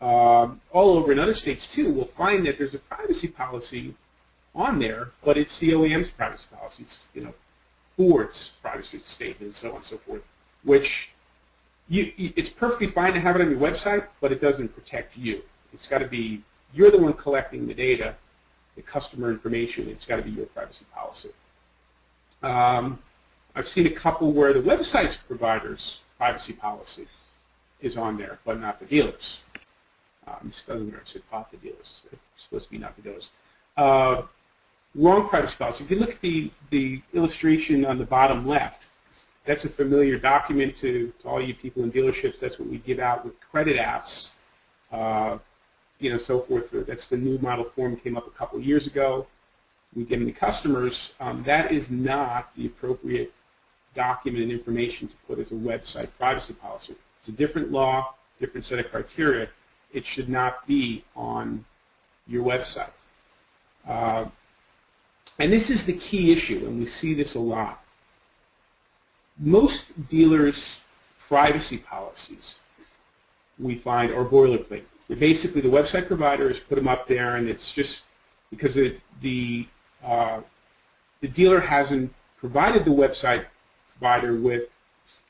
All over in other states too, we'll find that there's a privacy policy on there, but it's the OEM's privacy policy. It's Ford's privacy statement and so on and so forth, which it's perfectly fine to have it on your website, but it doesn't protect you. It's got to be, you're the one collecting the data, the customer information. It's got to be your privacy policy. I've seen a couple where the website's provider's privacy policy is on there, but not the dealers. I'm spelling where I said not the dealers. It's supposed to be not the dealers. Wrong privacy policy. If you look at the illustration on the bottom left, that's a familiar document to all you people in dealerships. That's what we give out with credit apps. So forth. That's the new model form, came up a couple years ago. We give them to customers. That is not the appropriate document and information to put as a website privacy policy. It's a different law, different set of criteria. It should not be on your website. And this is the key issue, and we see this a lot. Most dealers' privacy policies, we find, are boilerplate. Basically, the website provider has put them up there, and it's just because the dealer hasn't provided the website provider with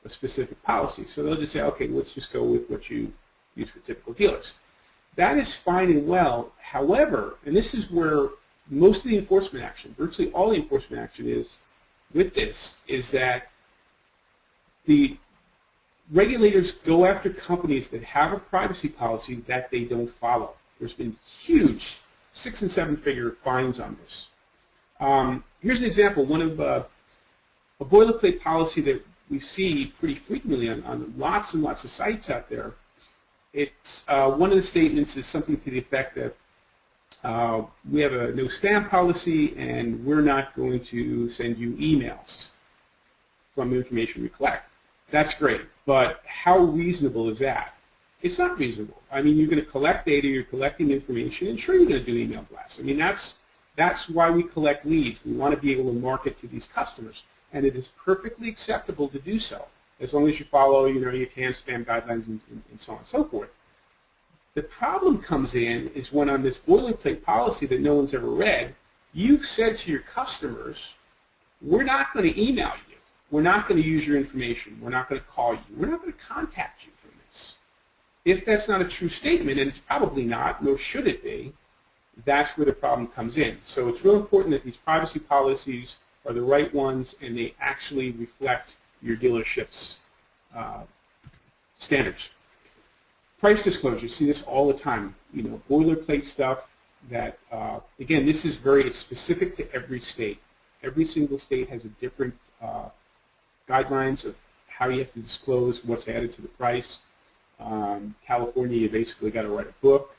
a specific policy. So they'll just say, okay, let's just go with what you use for typical dealers. That is fine and well. However, and this is where most of the enforcement action, virtually all the enforcement action is with this, is that the regulators go after companies that have a privacy policy that they don't follow. There's been huge 6- and 7-figure fines on this. Here's an example. One of a boilerplate policy that we see pretty frequently on lots and lots of sites out there it's one of the statements is something to the effect that we have a no spam policy, and we're not going to send you emails from information we collect. That's great, but how reasonable is that? It's not reasonable. I mean, you're going to collect data, you're collecting information, and sure, you're going to do email blasts. I mean, that's why we collect leads. We want to be able to market to these customers, and it is perfectly acceptable to do so, as long as you follow, your CAN spam guidelines and so on and so forth. The problem comes in is when on this boilerplate policy that no one's ever read, you've said to your customers, we're not going to email you. We're not going to use your information. We're not going to call you. We're not going to contact you from this. If that's not a true statement, and it's probably not, nor should it be, that's where the problem comes in. So it's real important that these privacy policies are the right ones and they actually reflect your dealership's standards. Price disclosure, see this all the time. Boilerplate stuff that, again, this is it's specific to every state. Every single state has a different guidelines of how you have to disclose what's added to the price. California, you basically got to write a book.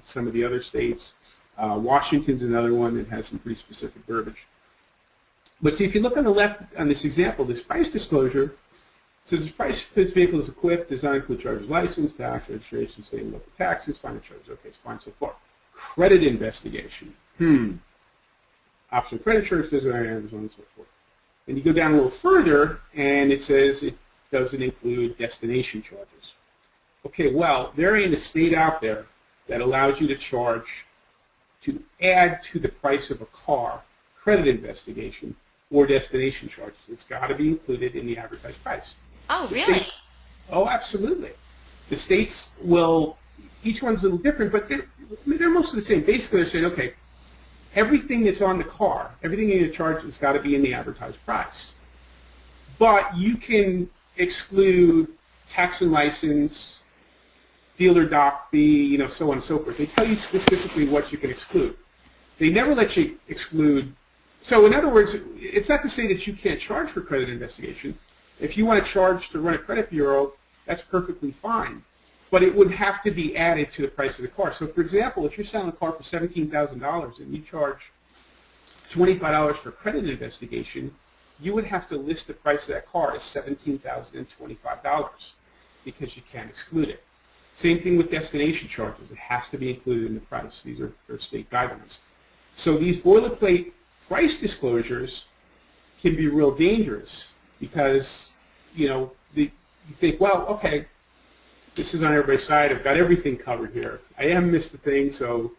Some of the other states. Washington's another one that has some pretty specific verbiage. But see, if you look on the left on this example, this price disclosure, says the price for this vehicle is equipped, does not include charges, license, tax, registration, state and local taxes, final charges. Okay, it's fine so far. Credit investigation. Optional credit insurance, so on and so forth. And you go down a little further, and it says it doesn't include destination charges. Okay, well, there ain't a state out there that allows you to charge, to add to the price of a car, credit investigation, or destination charges. It's got to be included in the advertised price. Oh, really? Oh, absolutely. The states will, each one's a little different, but they're mostly the same. Basically, they're saying, okay, everything that's on the car, everything in the charge has got to be in the advertised price. But you can exclude tax and license, dealer doc fee, so on and so forth. They tell you specifically what you can exclude. They never let you exclude. So in other words, it's not to say that you can't charge for credit investigation. If you want to charge to run a credit bureau, that's perfectly fine. But it would have to be added to the price of the car. So for example, if you're selling a car for $17,000 and you charge $25 for credit investigation, you would have to list the price of that car as $17,025 because you can't exclude it. Same thing with destination charges. It has to be included in the price. These are state guidelines. So these boilerplate price disclosures can be real dangerous because, you think, well, okay, this is on everybody's side. I've got everything covered here. I haven't missed a thing, so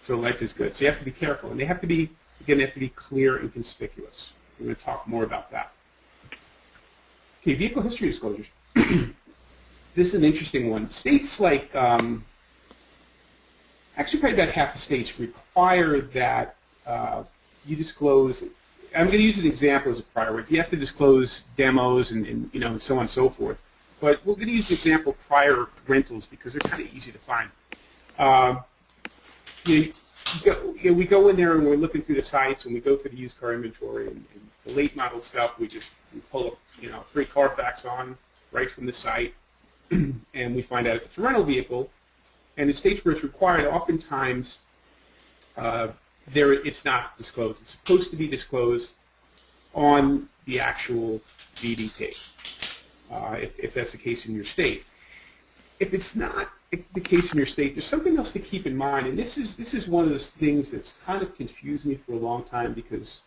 life is good. So you have to be careful. And they have to be, again, they have to be clear and conspicuous. We're going to talk more about that. Okay, vehicle history disclosures. This is an interesting one. States like, actually probably about half the states require that you disclose, I'm going to use an example as a prior word. You have to disclose demos and so on and so forth. But we're going to use the example prior rentals because they're kind of easy to find. We go in there and we're looking through the sites and we go through the used car inventory and the late model stuff. We pull up free Carfax on right from the site and we find out if it's a rental vehicle. And in states where it's required, oftentimes it's not disclosed. It's supposed to be disclosed on the actual VDT. If that's the case in your state. If it's not the case in your state, there's something else to keep in mind, and this is one of those things that's kind of confused me for a long time because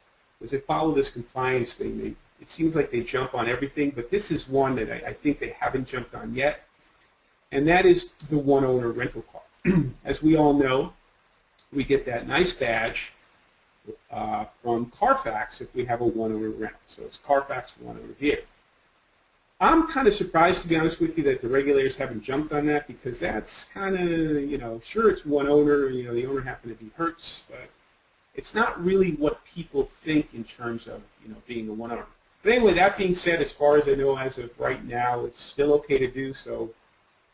as I follow this compliance thing, it seems like they jump on everything, but this is one that I think they haven't jumped on yet, and that is the one-owner rental car. As we all know, we get that nice badge from Carfax if we have a one-owner rental. So it's Carfax one-owner vehicle. I'm kind of surprised, to be honest with you, that the regulators haven't jumped on that because that's kind of, sure, it's one owner, the owner happened to be Hertz, but it's not really what people think in terms of, being a one owner. But anyway, that being said, as far as I know as of right now, it's still okay to do so.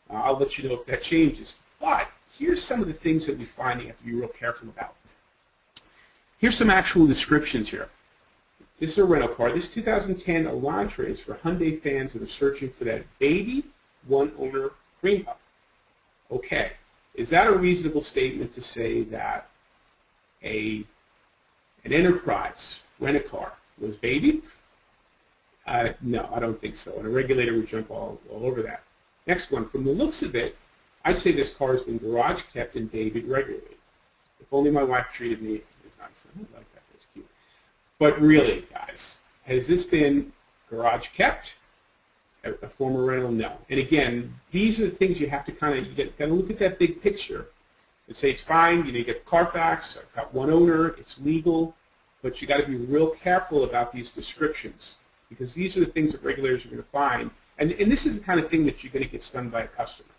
I'll let you know if that changes. But here's some of the things that we find you have to be real careful about. Here's some actual descriptions here. This is a rental car. This 2010 Elantra is for Hyundai fans that are searching for that baby one-owner green puff. Okay, is that a reasonable statement to say that an enterprise rent-a-car was babied? No, I don't think so, and a regulator would jump all over that. Next one, from the looks of it, I'd say this car has been garage kept and babied regularly. If only my wife treated me as nice. I don't like that, that's cute. But really, guys, has this been garage kept? A former rental? No. And again, these are the things you have to you got to look at that big picture and say it's fine, you get the Carfax, I've got one owner, it's legal, but you got to be real careful about these descriptions, because these are the things that regulators are going to find. And this is the kind of thing that you're going to get stung by a customer,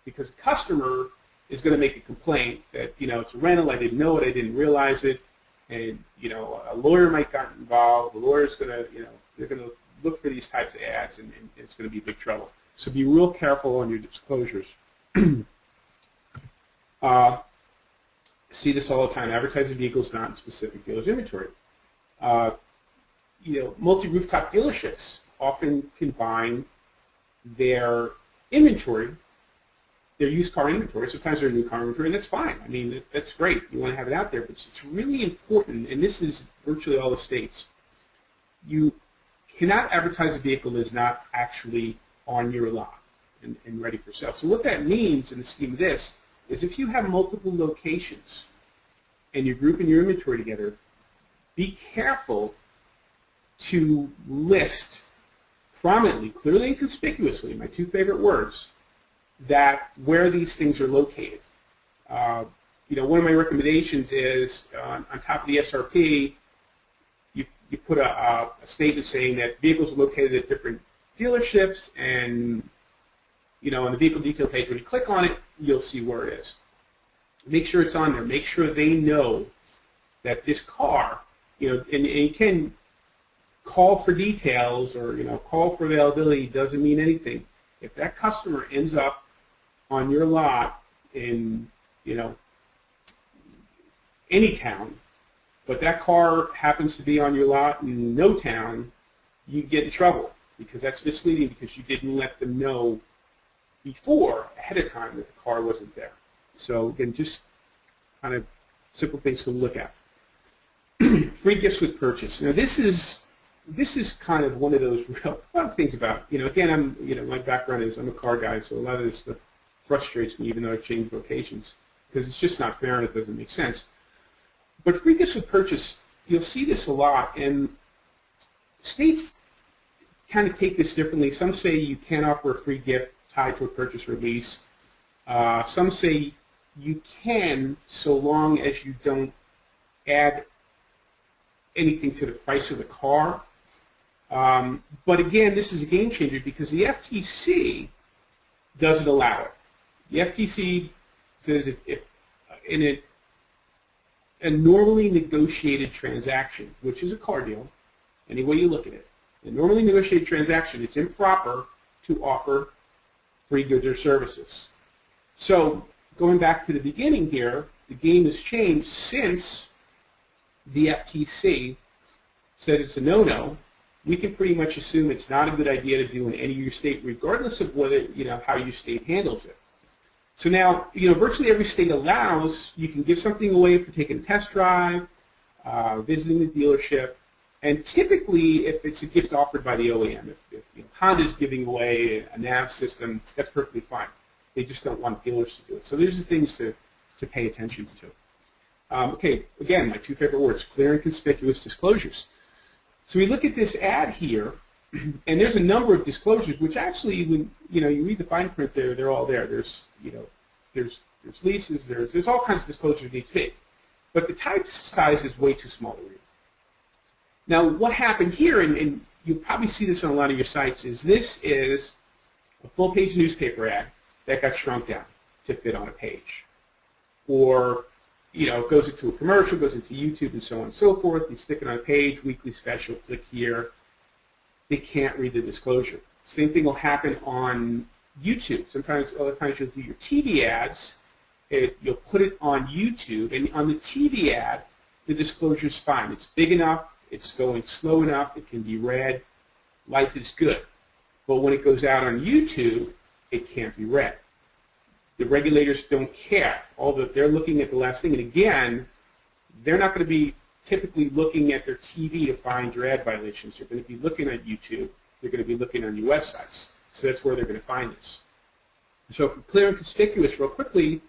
because a customer is going to make a complaint that, it's a rental, I didn't know it, I didn't realize it, and, a lawyer might get involved, the lawyer's going to, they're going to look for these types of ads, and it's going to be big trouble. So be real careful on your disclosures. See this all the time, advertising vehicles not in specific dealer's inventory. Multi-rooftop dealerships often combine their inventory, their used car inventory, sometimes their new car inventory, and that's fine. I mean, that's great. You want to have it out there, but it's really important, and this is virtually all the states. You cannot advertise a vehicle that is not actually on your lot and ready for sale. So what that means in the scheme of this is if you have multiple locations and you're grouping your inventory together, be careful to list prominently, clearly and conspicuously, my two favorite words, that where these things are located. One of my recommendations is on top of the SRP, you put a statement saying that vehicles are located at different dealerships, and on the vehicle detail page, when you click on it, you'll see where it is. Make sure it's on there. Make sure they know that this car, and you can call for details or call for availability doesn't mean anything. If that customer ends up on your lot in any town, but that car happens to be on your lot in no town, you get in trouble, because that's misleading, because you didn't let them know before, ahead of time, that the car wasn't there. So again, just kind of simple things to look at. Free gifts with purchase. Now this is kind of one of those real things about, again, my background is I'm a car guy, so a lot of this stuff frustrates me, even though I've changed vocations, because it's just not fair and it doesn't make sense. But free gifts with purchase, you'll see this a lot, and states kind of take this differently. Some say you can't offer a free gift tied to a purchase or lease. Some say you can, so long as you don't add anything to the price of the car. But again, this is a game changer, because the FTC doesn't allow it. The FTC says if in a normally negotiated transaction, which is a car deal, any way you look at it, a normally negotiated transaction, it's improper to offer free goods or services. So going back to the beginning here, the game has changed since the FTC said it's a no-no. We can pretty much assume it's not a good idea to do in any of your state, regardless of whether how your state handles it. So now, virtually every state allows you can give something away for taking a test drive, visiting the dealership, and typically, if it's a gift offered by the OEM, if Honda's giving away a nav system, that's perfectly fine. They just don't want dealers to do it. So there's the things to pay attention to. Okay, again, my two favorite words: clear and conspicuous disclosures. So we look at this ad here, and there's a number of disclosures, which actually, when you read the fine print there, they're all there. There's there's leases, there's all kinds of disclosures that need to be, but the type size is way too small to read. Now, what happened here, and you'll probably see this on a lot of your sites, is this is a full-page newspaper ad that got shrunk down to fit on a page, or it goes into a commercial, goes into YouTube, and so on and so forth. You stick it on a page, weekly special, click here. They can't read the disclosure. Same thing will happen on YouTube. Sometimes, other times, you'll do your TV ads. You'll put it on YouTube, and on the TV ad, the disclosure is fine. It's big enough. It's going slow enough. It can be read. Life is good. But when it goes out on YouTube, it can't be read. the regulators don't care. They're looking at the last thing. And again, they're not going to be typically looking at their TV to find your ad violations. They're going to be looking at YouTube. They're going to be looking on your websites. So that's where they're going to find this. So for clear and conspicuous, real quickly,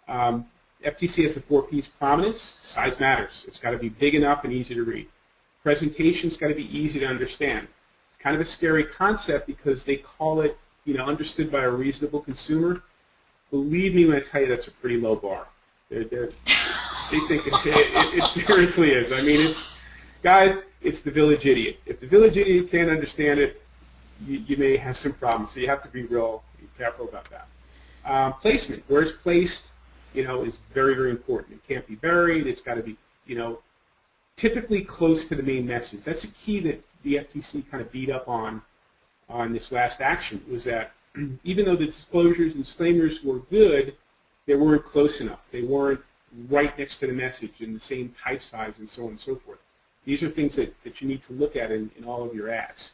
FTC has the 4 Ps: prominence, size matters. It's got to be big enough and easy to read. Presentation's got to be easy to understand. It's kind of a scary concept because they call it, understood by a reasonable consumer. Believe me when I tell you that's a pretty low bar. They think it seriously is. I mean, guys, it's the village idiot. If the village idiot can't understand it, you may have some problems. So you have to be real careful about that. Placement, where it's placed, is very, very important. It can't be buried. It's got to be, typically close to the main message. That's a key that the FTC kind of beat up on this last action, was that even though the disclosures and disclaimers were good, they weren't close enough. They weren't right next to the message in the same type size and so on and so forth. These are things that you need to look at in all of your ads.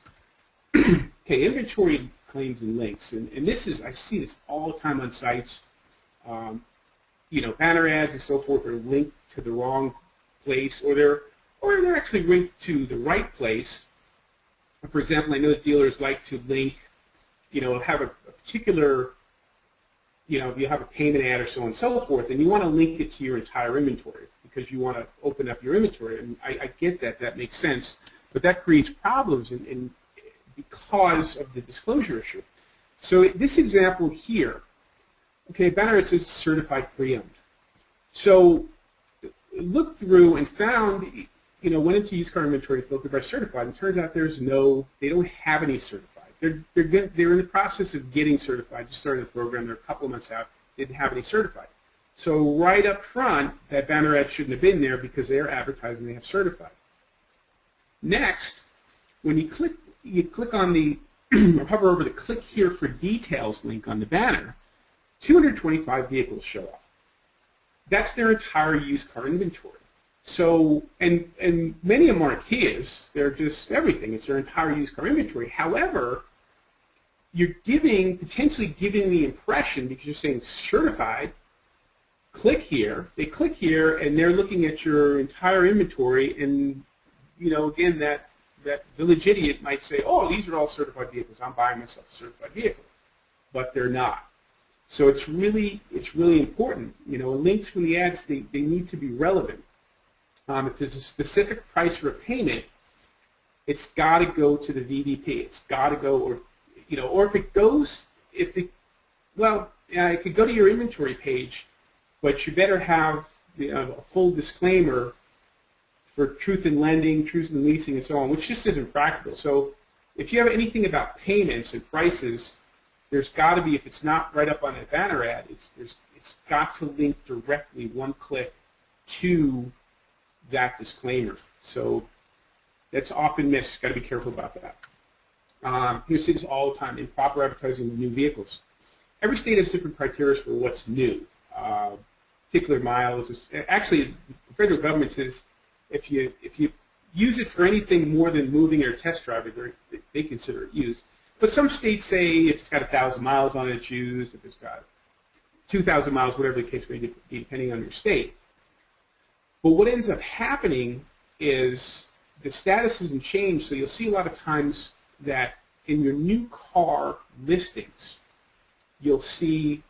Okay, inventory claims and links. And this is, I see this all the time on sites. Banner ads and so forth are linked to the wrong place, or they're actually linked to the right place. For example, I know that dealers like to link, have a particular, if you have a payment ad or so on and so forth, and you want to link it to your entire inventory because you want to open up your inventory. And I get that. That makes sense. But that creates problems because of the disclosure issue. So this example here, okay, banner it says certified pre-owned. So looked through and found, went into used car inventory filtered by certified, and turns out they don't have any certified. They're in the process of getting certified. Just started the program. They're a couple of months out. Didn't have any certified. So right up front, that banner ad shouldn't have been there because they're advertising they have certified. Next, when you click on the or hover over the click here for details link on the banner, 225 vehicles show up. That's their entire used car inventory. So, and many of them aren't Kias. They're just everything. It's their entire used car inventory. However, you're potentially giving the impression, because you're saying certified, click here. They click here, and they're looking at your entire inventory, and again, that village idiot might say, oh, these are all certified vehicles. I'm buying myself a certified vehicle. But they're not. So it's really important. Links from the ads, they need to be relevant. If there's a specific price for a payment, it's got to go to the VDP. It's got to go, or if it could go to your inventory page, but you better have a full disclaimer for truth in lending, truth in leasing, and so on, which just isn't practical. So if you have anything about payments and prices, there's got to be, if it's not right up on a banner ad, it's got to link directly, one click, to that disclaimer. So that's often missed. Got to be careful about that. You see this all the time, improper advertising of new vehicles. Every state has different criteria for what's new. Particular miles. Actually, the federal government says if you use it for anything more than moving or test driving, they consider it used. But some states say if it's got 1,000 miles on it, it's used. If it's got 2,000 miles, whatever the case may be, depending on your state. But what ends up happening is the status hasn't changed, so you'll see a lot of times that in your new car listings, you'll see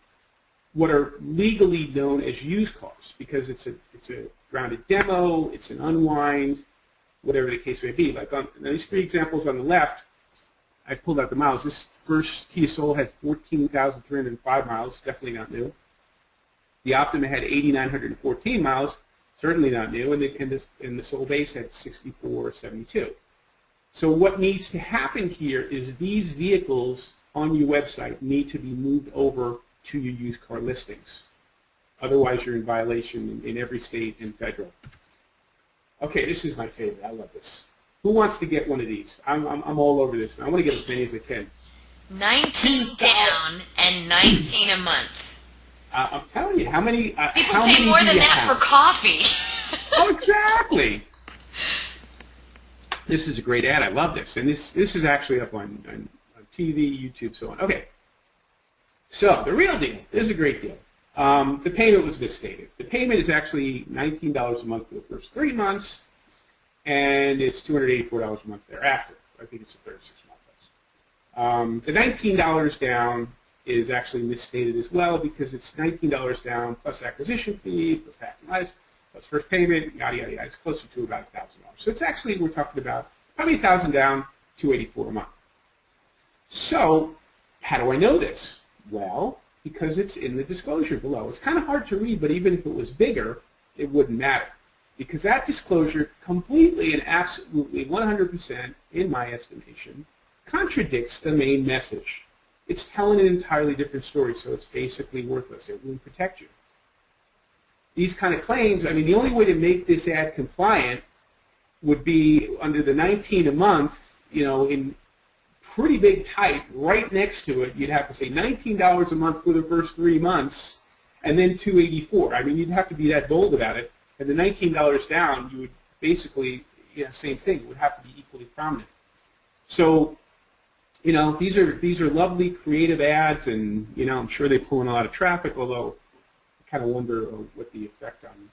what are legally known as used cars, because it's a grounded demo, it's an unwind, whatever the case may be. Like on these 3 examples on the left, I pulled out the miles. This first Kia Soul had 14,305 miles, definitely not new. The Optima had 8,914 miles, certainly not new, and the Soul Base had 6,472. So what needs to happen here is these vehicles on your website need to be moved over to your used car listings. Otherwise, you're in violation in every state and federal. Okay, this is my favorite. I love this. Who wants to get one of these? I'm all over this. I want to get as many as I can. 19 down and 19 a month. I'm telling you, how many? People pay more than that for coffee. Oh, exactly. This is a great ad. I love this, and this is actually up on TV, YouTube, so on. Okay. So the real deal, this is a great deal. The payment was misstated. The payment is actually $19 a month for the first 3 months, and it's $284 a month thereafter. I think it's a 36-month price. The $19 down is actually misstated as well because it's $19 down plus acquisition fee, plus tax, plus first payment, yada, yada, yada. It's closer to about $1,000. So it's actually, we're talking about probably $1,000 down, $284 a month. So how do I know this? Well, because it's in the disclosure below. It's kind of hard to read, but even if it was bigger, it wouldn't matter. Because that disclosure completely and absolutely 100%, in my estimation, contradicts the main message. It's telling an entirely different story, so it's basically worthless. It won't protect you. These kind of claims, I mean, the only way to make this ad compliant would be under the $19 a month, you know, in pretty big type right next to it. You'd have to say $19 a month for the first 3 months and then $284. I mean, you'd have to be that bold about it. And the $19 down, you would basically, you know, same thing. It would have to be equally prominent. So, you know, these are lovely creative ads, and, you know, I'm sure they pull in a lot of traffic, although I kind of wonder what the effect on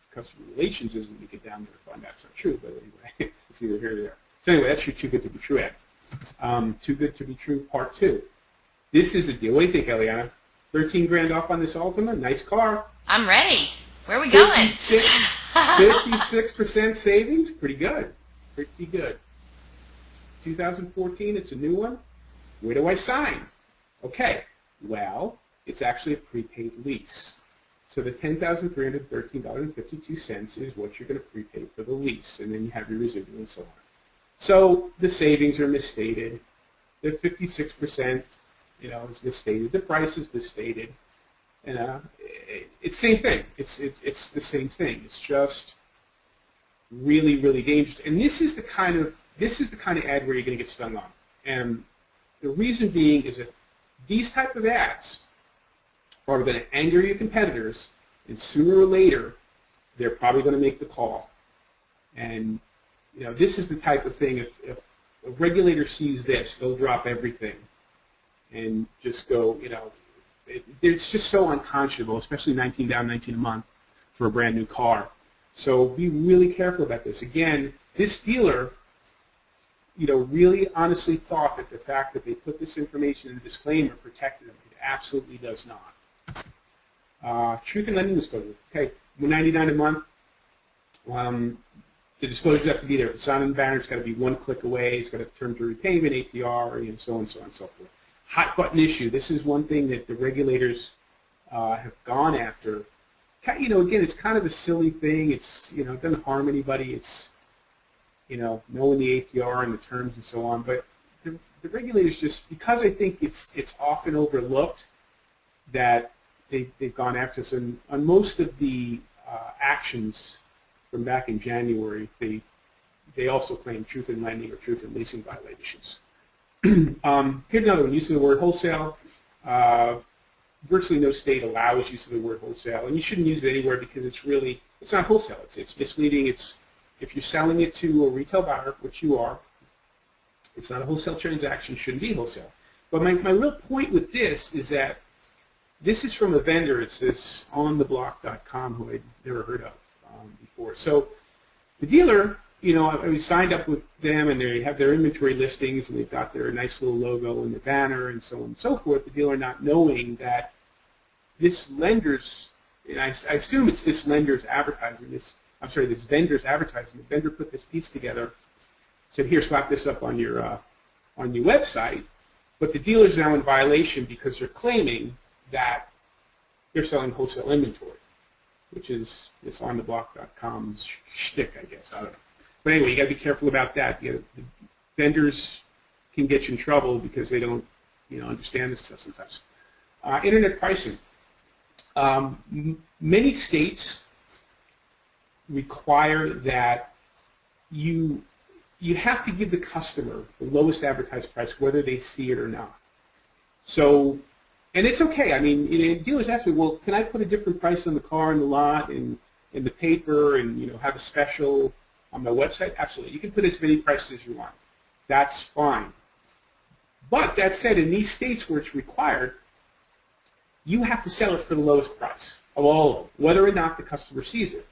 customer relations is when we get down there to find that's not true. But anyway, it's either here or there. So anyway, that's your Too Good to Be True ad. Too Good to Be True Part 2. This is a deal. What do you think, Eliana? 13 grand off on this Altima. Nice car. I'm ready. Where are we going? 56% savings. Pretty good. Pretty good. 2014, it's a new one. Where do I sign? Okay. Well, it's actually a prepaid lease. So the $10,313.52 is what you're going to prepay for the lease, and then you have your residual and so on. So the savings are misstated. The 56%, you know, is misstated. The price is misstated. And it's the same thing. It's the same thing. It's just really, really dangerous. And this is the kind of ad where you're going to get stung on. And the reason being is that these type of ads are going to anger your competitors, and sooner or later, they're probably going to make the call. And you know, this is the type of thing. If a regulator sees this, they'll drop everything and just go. You know, it's just so unconscionable, especially 19 down, 19 a month for a brand new car. So be really careful about this. Again, this dealer, you know, really honestly thought that the fact that they put this information in the disclaimer protected them. It absolutely does not. Truth in lending disclosure. Okay, $199 a month. The disclosures have to be there. If it's not in the banner, it's got to be one click away. It's got to turn to repayment, APR, and so on and so on and so forth. Hot button issue. This is one thing that the regulators have gone after. You know, again, it's kind of a silly thing. It's, you know, it doesn't harm anybody. It's, you know, knowing the APR and the terms and so on. But the regulators just, because I think it's often overlooked that they've gone after us. And on most of the actions from back in January, they also claim truth in lending or truth in leasing violations. Here's another one, use of the word wholesale. Virtually no state allows use of the word wholesale, and you shouldn't use it anywhere because it's not wholesale. It's misleading. If you're selling it to a retail buyer, which you are, it's not a wholesale transaction, shouldn't be wholesale. But my real point with this is that this is from a vendor. It's this ontheblock.com who I'd never heard of before. So the dealer, you know, I signed up with them, and they have their inventory listings, and they've got their nice little logo and the banner and so on and so forth. The dealer not knowing that this lender's, and I assume it's this lender's advertising, this vendor's advertising. The vendor put this piece together, said, here, slap this up on your website, but the dealer's now in violation because they're claiming that they're selling wholesale inventory, which is this ontheblock.com's shtick, I guess. I don't know. But anyway, you got to be careful about that. The vendors can get you in trouble because they don't, you know, understand this stuff sometimes. Internet pricing. Many states require that you have to give the customer the lowest advertised price, whether they see it or not. So, and it's okay. I mean, you know, dealers ask me, well, can I put a different price on the car in the lot and in the paper, and, you know, have a special on my website? Absolutely. You can put as many prices as you want. That's fine. But that said, in these states where it's required, you have to sell it for the lowest price of all of them, whether or not the customer sees it.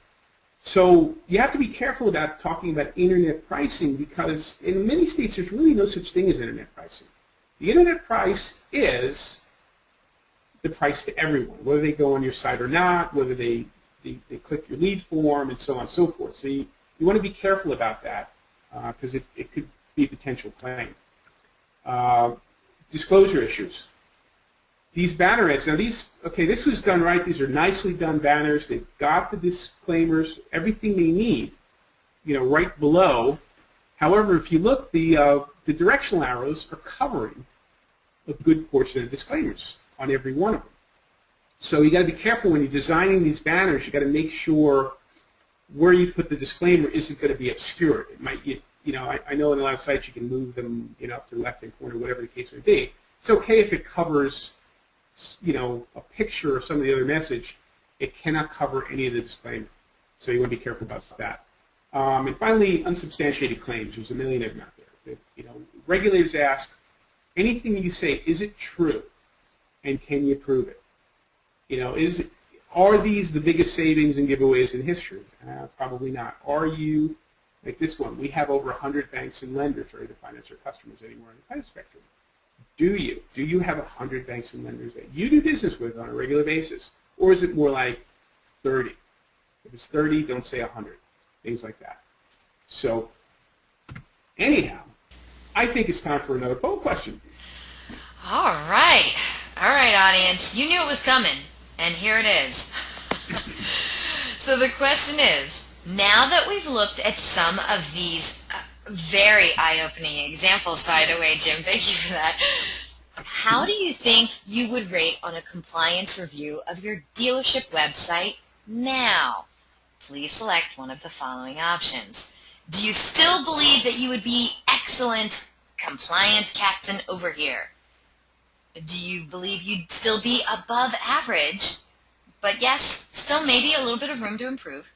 So you have to be careful about talking about internet pricing, because in many states there's really no such thing as internet pricing. The internet price is the price to everyone, whether they go on your site or not, whether they click your lead form, and so on and so forth. So you want to be careful about that, because it could be a potential claim. Disclosure issues. These banner ads, now this was done right. These are nicely done banners. They've got the disclaimers, everything they need, right below. However, if you look, the directional arrows are covering a good portion of disclaimers on every one of them. So you got to be careful when you're designing these banners. You got to make sure where you put the disclaimer isn't going to be obscured. It might, I know in a lot of sites you can move them, up to the left-hand corner, whatever the case may be. It's okay if it covers, a picture or some of the other message. It cannot cover any of the disclaimer. So you want to be careful about that. And finally, unsubstantiated claims. There's a million of them out there. Regulators ask, anything you say, is it true? And can you prove it? Are these the biggest savings and giveaways in history? Probably not. Are you, like this one, we have over 100 banks and lenders ready to finance our customers anywhere on the credit spectrum. Do you? Do you have 100 banks and lenders that you do business with on a regular basis? Or is it more like 30? If it's 30, don't say 100. Things like that. So, anyhow, I think it's time for another poll question. All right. All right, audience. You knew it was coming, and here it is. So the question is, now that we've looked at some of these very eye-opening examples, by the way, Jim, thank you for that, how do you think you would rate on a compliance review of your dealership website now? Please select one of the following options. Do you still believe that you would be excellent compliance captain over here? Do you believe you'd still be above average, but yes, still maybe a little bit of room to improve?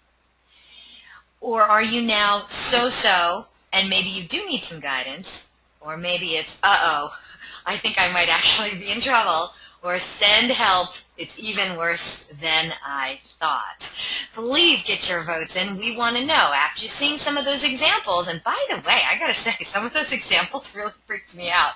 Or are you now so-so, and maybe you do need some guidance? Or maybe it's, uh-oh, I think I might actually be in trouble. Or send help, it's even worse than I thought. Please get your votes in. We want to know after seeing some of those examples. And by the way, I got to say, some of those examples really freaked me out.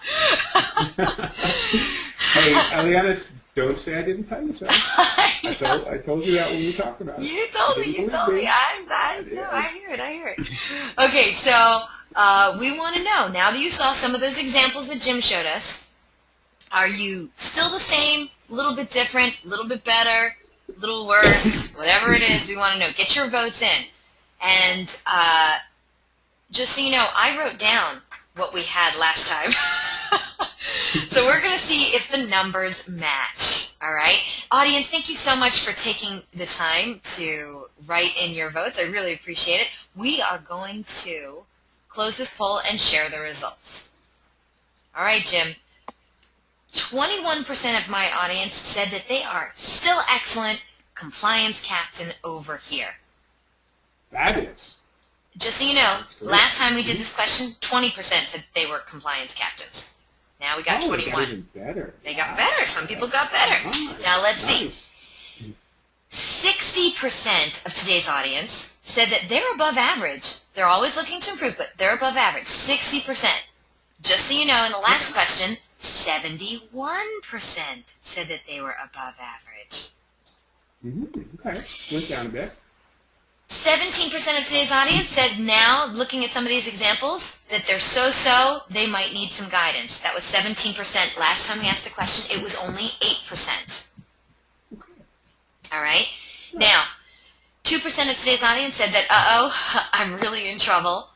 Hey, Eliana, don't say I didn't tell you so. I told you that when we talked about it. You told me. I hear it. Okay, so we want to know, now that you saw some of those examples that Jim showed us, are you still the same, a little bit different, a little bit better, a little worse, whatever it is, we want to know. Get your votes in. And just so you know, I wrote down what we had last time. So we're going to see if the numbers match. All right? Audience, thank you so much for taking the time to write in your votes. I really appreciate it. We are going to close this poll and share the results. All right, Jim. 21% of my audience said that they are still excellent compliance captain over here. Fabulous. Just so you know, last time we did this question, 20% said they were compliance captains. Now we got 21. They got even better. They got better. Some people got better. Nice. Now let's see. Nice. 60% of today's audience said that they're above average. They're always looking to improve, but they're above average. 60%. Just so you know, in the last question, 71% said that they were above average. Okay, went down a bit. 17% of today's audience said now, looking at some of these examples, that they're so-so, they might need some guidance. That was 17%. Last time we asked the question, it was only 8%. Okay. All right? Now, 2% of today's audience said that, uh-oh, I'm really in trouble.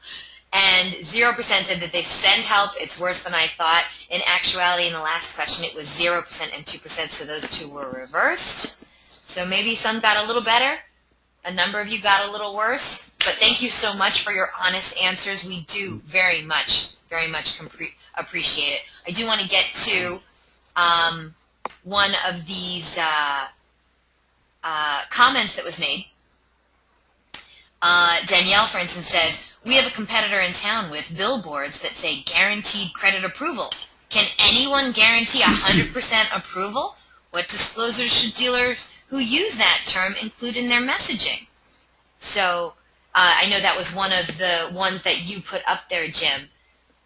And 0% said that they send help, it's worse than I thought. In actuality, in the last question, it was 0% and 2%, so those two were reversed. So maybe some got a little better, a number of you got a little worse, but thank you so much for your honest answers. We do very much appreciate it. I do want to get to one of these comments that was made. Danielle, for instance, says, we have a competitor in town with billboards that say guaranteed credit approval. Can anyone guarantee 100% approval? What disclosures should dealers who use that term include in their messaging? So I know that was one of the ones that you put up there, Jim.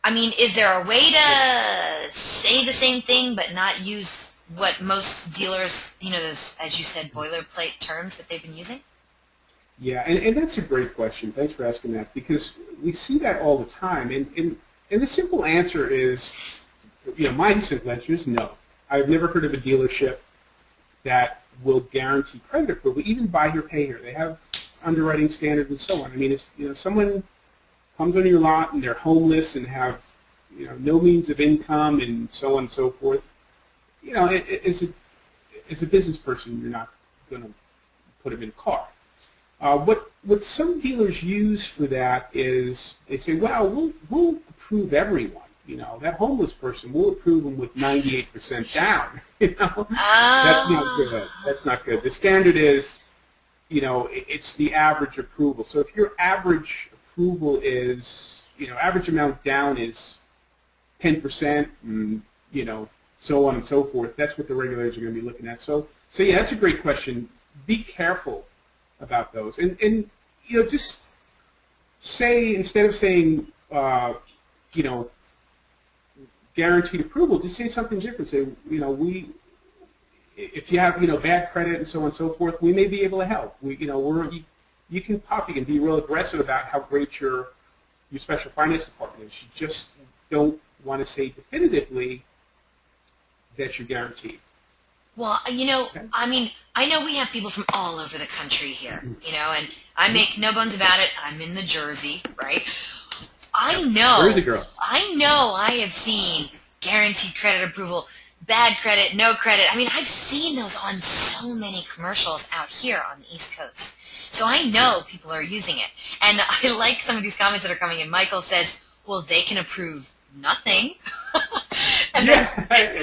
I mean, is there a way to say the same thing but not use what most dealers, those, as you said, boilerplate terms that they've been using? Yeah, and that's a great question. Thanks for asking that, because we see that all the time. And the simple answer is, my simple answer is no. I've never heard of a dealership that will guarantee credit approval, even buy here, pay here. They have underwriting standards and so on. I mean, it's, someone comes on your lot and they're homeless and have, no means of income and so on and so forth. As a business person, you're not going to put them in a car. What some dealers use for that is they say, well, we'll approve everyone. That homeless person, we'll approve them with 98% down. That's not good. That's not good. The standard is, it's the average approval. So if your average approval is, average amount down is 10%, and, so on and so forth, that's what the regulators are going to be looking at. So yeah, that's a great question. Be careful about those. And just say, instead of saying, guaranteed approval, just say something different. Say, if you have, bad credit and so on and so forth, we may be able to help. You can be real aggressive about how great your special finance department is. You just don't want to say definitively that you're guaranteed. Well, Okay. I mean, I know we have people from all over the country here, and I make no bones about it. I'm in the Jersey, right? I know. Jersey girl. I know I have seen guaranteed credit approval, bad credit, no credit. I mean, I've seen those on so many commercials out here on the East Coast. So I know people are using it. And I like some of these comments that are coming in. Michael says, well, they can approve nothing. And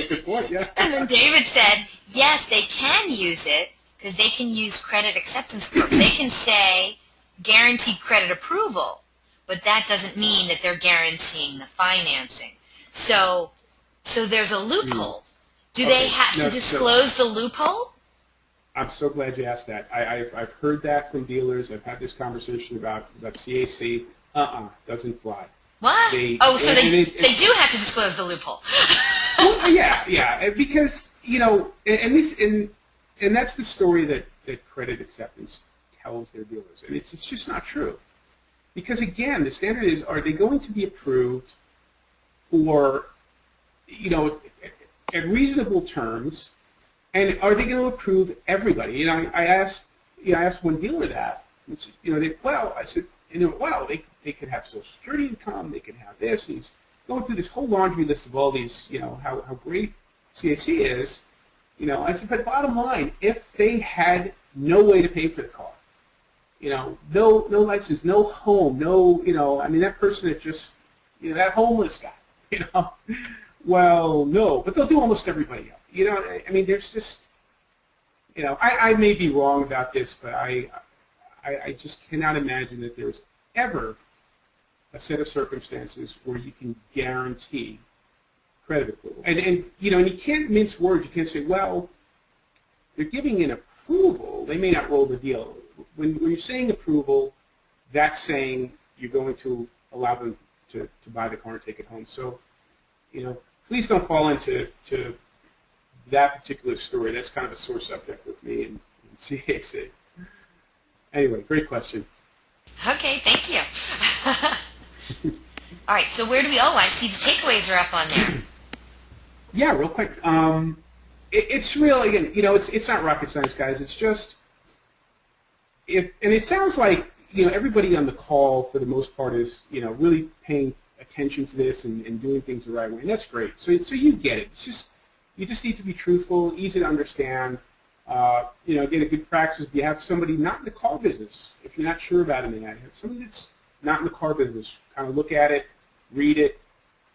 Good point, yeah. And then David said, yes, they can use it because they can use credit acceptance form. They can say guaranteed credit approval, but that doesn't mean that they're guaranteeing the financing. So there's a loophole. Do they have to disclose the loophole? I'm so glad you asked that. I've heard that from dealers. I've had this conversation about CAC. Doesn't fly. What? So they do have to disclose the loophole. Well, yeah, because and that's the story that credit acceptance tells their dealers, and it's just not true. Because again, the standard is: are they going to be approved for at reasonable terms, and are they going to approve everybody? I asked one dealer that. I said, they could have Social Security income, they could have this. And he's going through this whole laundry list of all these, how great CAC is. I said, but bottom line, if they had no way to pay for the car, no license, no home, that person that just, that homeless guy, well, no, but they'll do almost everybody else. There's just, I may be wrong about this, but I just cannot imagine that there's ever a set of circumstances where you can guarantee credit approval. And you can't mince words. You can't say, well, they're giving an approval. They may not roll the deal. When you're saying approval, that's saying you're going to allow them to buy the car and take it home. So, please don't fall into that particular story. That's kind of a sore subject with me and CAC. Anyway, great question. Okay, thank you. All right, so where do we? Oh, I see the takeaways are up on there. Yeah, real quick. It's real again. It's not rocket science, guys. It's just and it sounds like everybody on the call for the most part is really paying attention to this and doing things the right way, and that's great. So you get it. It's just you just need to be truthful, easy to understand. Again, a good practice, if you have somebody not in the car business, if you're not sure about anything, have somebody that's not in the car business, kind of look at it, read it,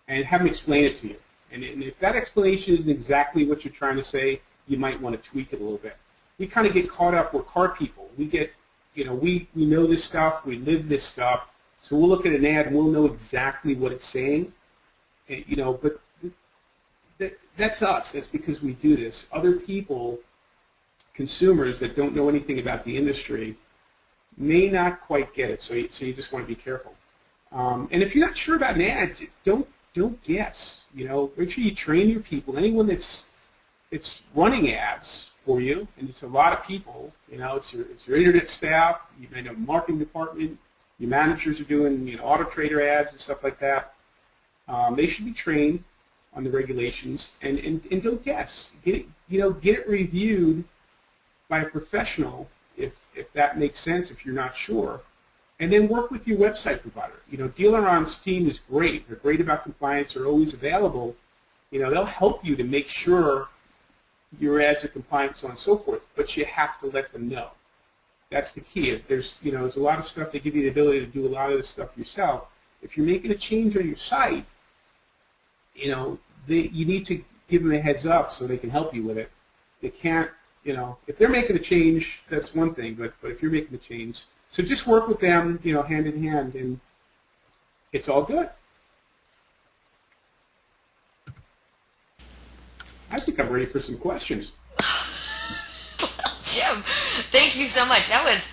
and have them explain it to you. And if that explanation isn't exactly what you're trying to say, you might want to tweak it a little bit. We kind of get caught up, we're car people. We get, we know this stuff, we live this stuff, so we'll look at an ad and we'll know exactly what it's saying. And, but that's us. That's because we do this. Other people, consumers that don't know anything about the industry, may not quite get it. So you just want to be careful. And if you're not sure about an ad, don't guess. Make sure you train your people. Anyone that's running ads for you, and it's a lot of people. It's your internet staff. You may know marketing department. Your managers are doing auto trader ads and stuff like that. They should be trained on the regulations, and don't guess. Get it reviewed by a professional if that makes sense, if you're not sure. And then work with your website provider. DealerOn's team is great. They're great about compliance. They're always available. They'll help you to make sure your ads are compliant, so on and so forth, but you have to let them know. That's the key. If there's a lot of stuff, they give you the ability to do a lot of this stuff yourself. If you're making a change on your site, you need to give them a heads up so they can help you with it. They can't, if they're making a change, that's one thing, but if you're making a change, so just work with them, hand in hand, and it's all good. I think I'm ready for some questions. Jim, thank you so much. That was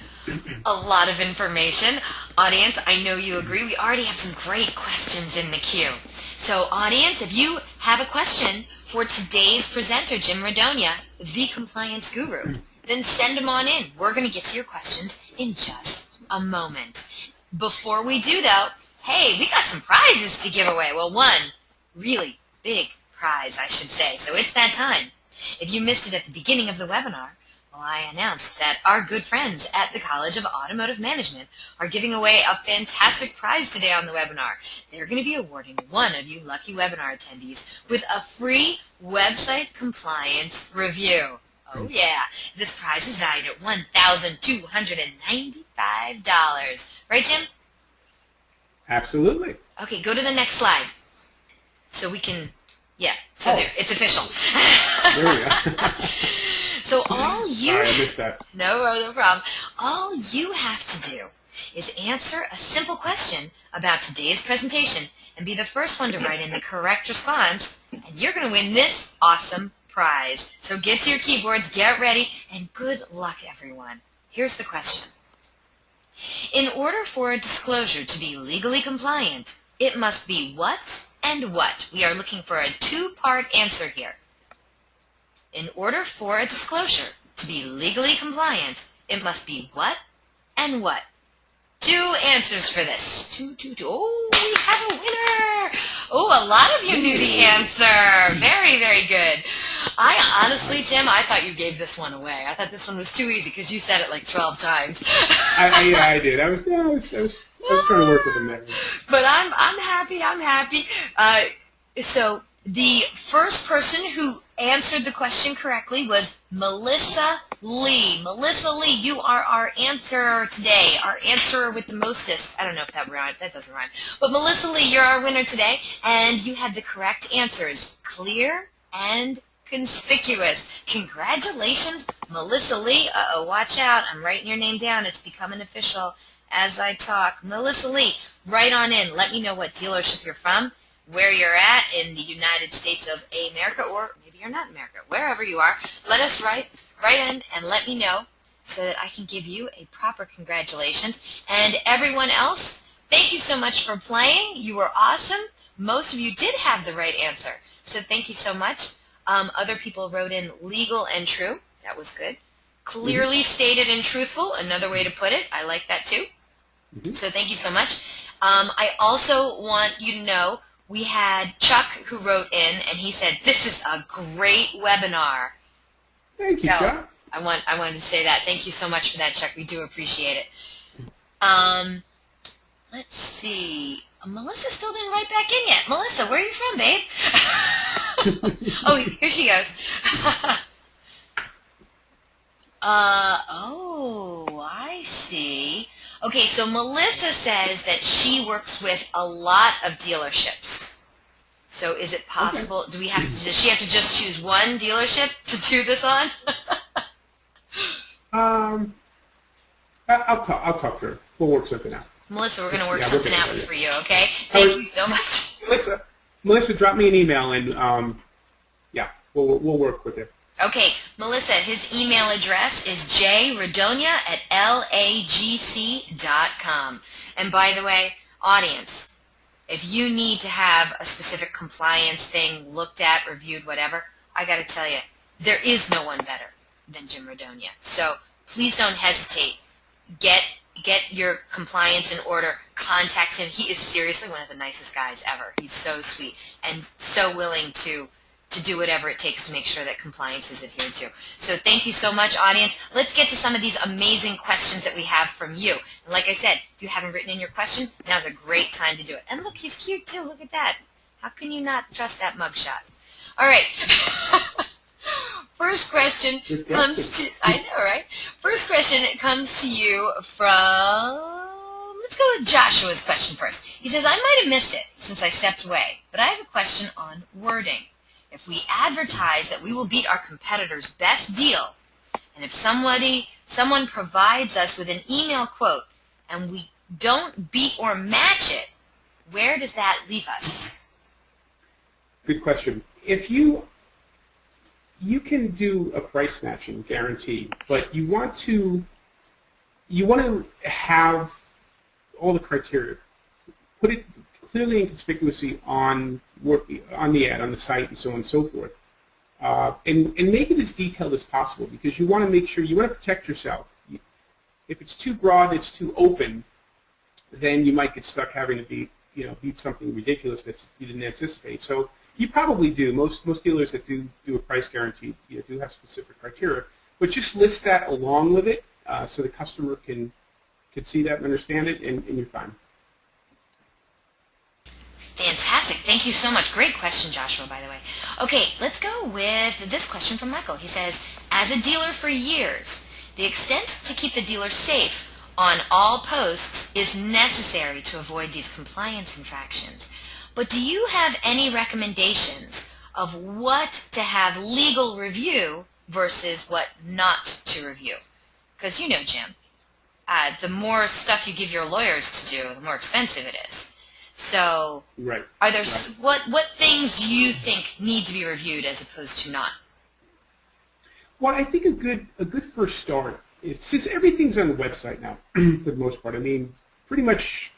a lot of information. Audience, I know you agree. We already have some great questions in the queue. So audience, if you have a question for today's presenter, Jim Radogna, the compliance guru, then send them on in. We're going to get to your questions in just a moment. Before we do, though, hey, we got some prizes to give away. Well, one really big prize, I should say. So it's that time. If you missed it at the beginning of the webinar, well, I announced that our good friends at the College of Automotive Management are giving away a fantastic prize today on the webinar. They're going to be awarding one of you lucky webinar attendees with a free website compliance review. Oh, yeah. This prize is valued at $1,295. Right, Jim? Absolutely. Okay, go to the next slide so we can, there, it's official. There we go. So all you... Sorry, I missed that. No problem. All you have to do is answer a simple question about today's presentation and be the first one to write in the correct response, and you're going to win this awesome prize. So get to your keyboards, get ready, and good luck, everyone. Here's the question. In order for a disclosure to be legally compliant, it must be what and what? We are looking for a two-part answer here. In order for a disclosure to be legally compliant, it must be what and what? Two answers for this. Two. Oh, we have a winner. Oh, a lot of you knew the answer. Very, very good. I honestly, Jim, I thought you gave this one away. I thought this one was too easy because you said it like 12 times. I did. I was trying to work with them there. But I'm happy. So the first person who answered the question correctly was Melissa Lee. Melissa Lee, you are our answer today, our answerer with the mostest. I don't know if that rhymes. That doesn't rhyme. But Melissa Lee, you're our winner today, and you had the correct answers. Clear and conspicuous. Congratulations, Melissa Lee. Uh-oh, watch out. I'm writing your name down. It's becoming official as I talk. Melissa Lee, write on in. Let me know what dealership you're from, where you're at in the United States of America, or maybe you're not in America, wherever you are. Let us write in and let me know so that I can give you a proper congratulations. And everyone else, thank you so much for playing. You were awesome. Most of you did have the right answer, so thank you so much. Other people wrote in legal and true. That was good. Clearly stated and truthful, another way to put it. I like that too. So thank you so much. I also want you to know we had Chuck who wrote in, and he said, this is a great webinar. Thank you, Chuck. I wanted to say that. Thank you so much for that, Chuck. We do appreciate it. Let's see. Melissa still didn't write back in yet. Melissa, where are you from, babe? Oh, here she goes. Oh, I see. Okay, so Melissa says that she works with a lot of dealerships. So is it possible, does she have to just choose one dealership to do this on? I'll talk to her. We'll work something out. Melissa, we're going to work something out for you, okay? Thank you so much. Melissa, drop me an email, and we'll work with it. Okay, Melissa, his email address is jradogna@lagc.com. And by the way, audience, if you need to have a specific compliance thing looked at, reviewed, whatever, I got to tell you, there is no one better than Jim Radogna. So please don't hesitate. Get your compliance in order. Contact him. He is seriously one of the nicest guys ever. He's so sweet and so willing to do whatever it takes to make sure that compliance is adhered to. So thank you so much, audience. Let's get to some of these amazing questions that we have from you. And like I said, if you haven't written in your question, now's a great time to do it. And look, he's cute too. Look at that. How can you not trust that mugshot? All right. First question comes to, I know, right? First question comes to you from, let's go with Joshua's question first. He says, I might have missed it since I stepped away, but I have a question on wording. If we advertise that we will beat our competitor's best deal, and if someone provides us with an email quote and we don't beat or match it, where does that leave us? Good question. If you can do a price matching guarantee, but you want to have all the criteria. Put it clearly and conspicuously on the ad, on the site, and so on and so forth. And make it as detailed as possible, because you want to make sure, you want to protect yourself. If it's too broad, it's too open, then you might get stuck having to beat something ridiculous that you didn't anticipate. So you probably do. Most dealers that do a price guarantee do have specific criteria, but just list that along with it so the customer can see that and understand it, and you're fine. Fantastic. Thank you so much. Great question, Joshua, by the way. Okay, let's go with this question from Michael. He says, as a dealer for years, the extent to keep the dealer safe on all posts is necessary to avoid these compliance infractions. But do you have any recommendations of what to have legal review versus what not to review? Because you know, Jim, the more stuff you give your lawyers to do, the more expensive it is. So, right. Are there what things do you think need to be reviewed as opposed to not? Well, I think a good first start is, since everything's on the website now, for the most part. I mean, pretty much,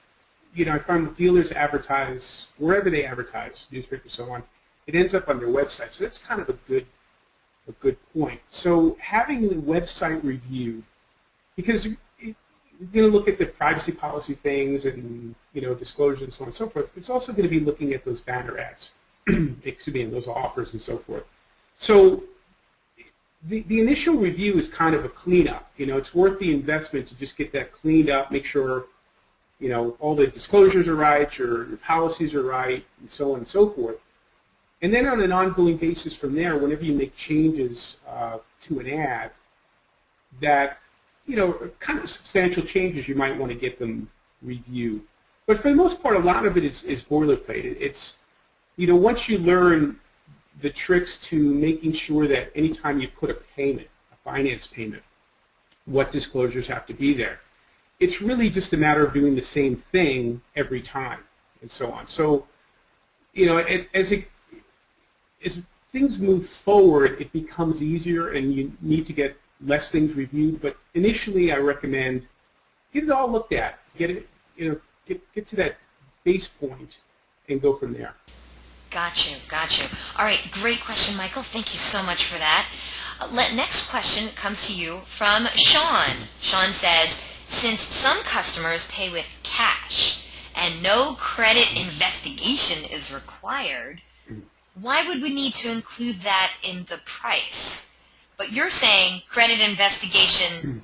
I find dealers advertise wherever they advertise, newspapers, so on. It ends up on their website, so that's kind of a good point. So having the website reviewed, because you're going to look at the privacy policy things and disclosures and so on and so forth. It's also going to be looking at those banner ads, excuse me, and those offers and so forth. So the initial review is kind of a cleanup. It's worth the investment to just get that cleaned up, make sure all the disclosures are right, your policies are right, and so on and so forth. And then on an ongoing basis from there, whenever you make changes to an ad that kind of substantial changes, you might want to get them reviewed. But for the most part, a lot of it is boilerplate. It's, once you learn the tricks to making sure that anytime you put a payment, a finance payment, what disclosures have to be there, it's really just a matter of doing the same thing every time and so on. So, as things move forward, it becomes easier and you need to get less things reviewed, but initially I recommend get it all looked at, get it, get to that base point and go from there. Got you. All right, great question, Michael. Thank you so much for that. Next question comes to you from Sean. Sean says, since some customers pay with cash and no credit investigation is required, why would we need to include that in the price? But you're saying credit investigation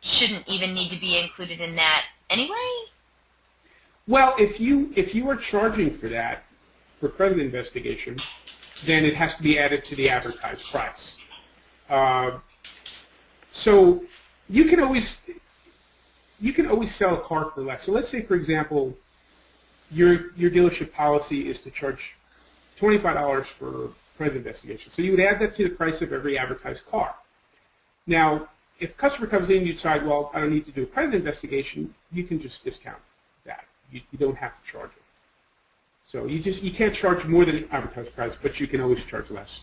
shouldn't even need to be included in that anyway? Well, if you are charging for that, for credit investigation, then it has to be added to the advertised price. So you can always sell a car for less. So let's say, for example, your dealership policy is to charge $25 for credit investigation. So you would add that to the price of every advertised car. Now, if a customer comes in and you decide, well, I don't need to do a credit investigation, you can just discount that. You don't have to charge it. So you can't charge more than the advertised price, but you can always charge less.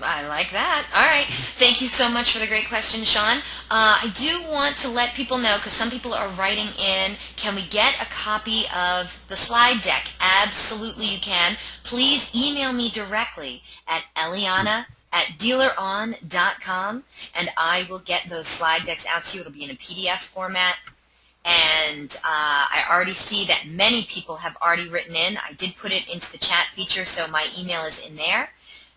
I like that. All right. Thank you so much for the great question, Sean. I do want to let people know, because some people are writing in, can we get a copy of the slide deck? Absolutely you can. Please email me directly at eliana@dealeron.com, and I will get those slide decks out to you. It'll be in a PDF format. And I already see that many people have already written in. I did put it into the chat feature, so my email is in there.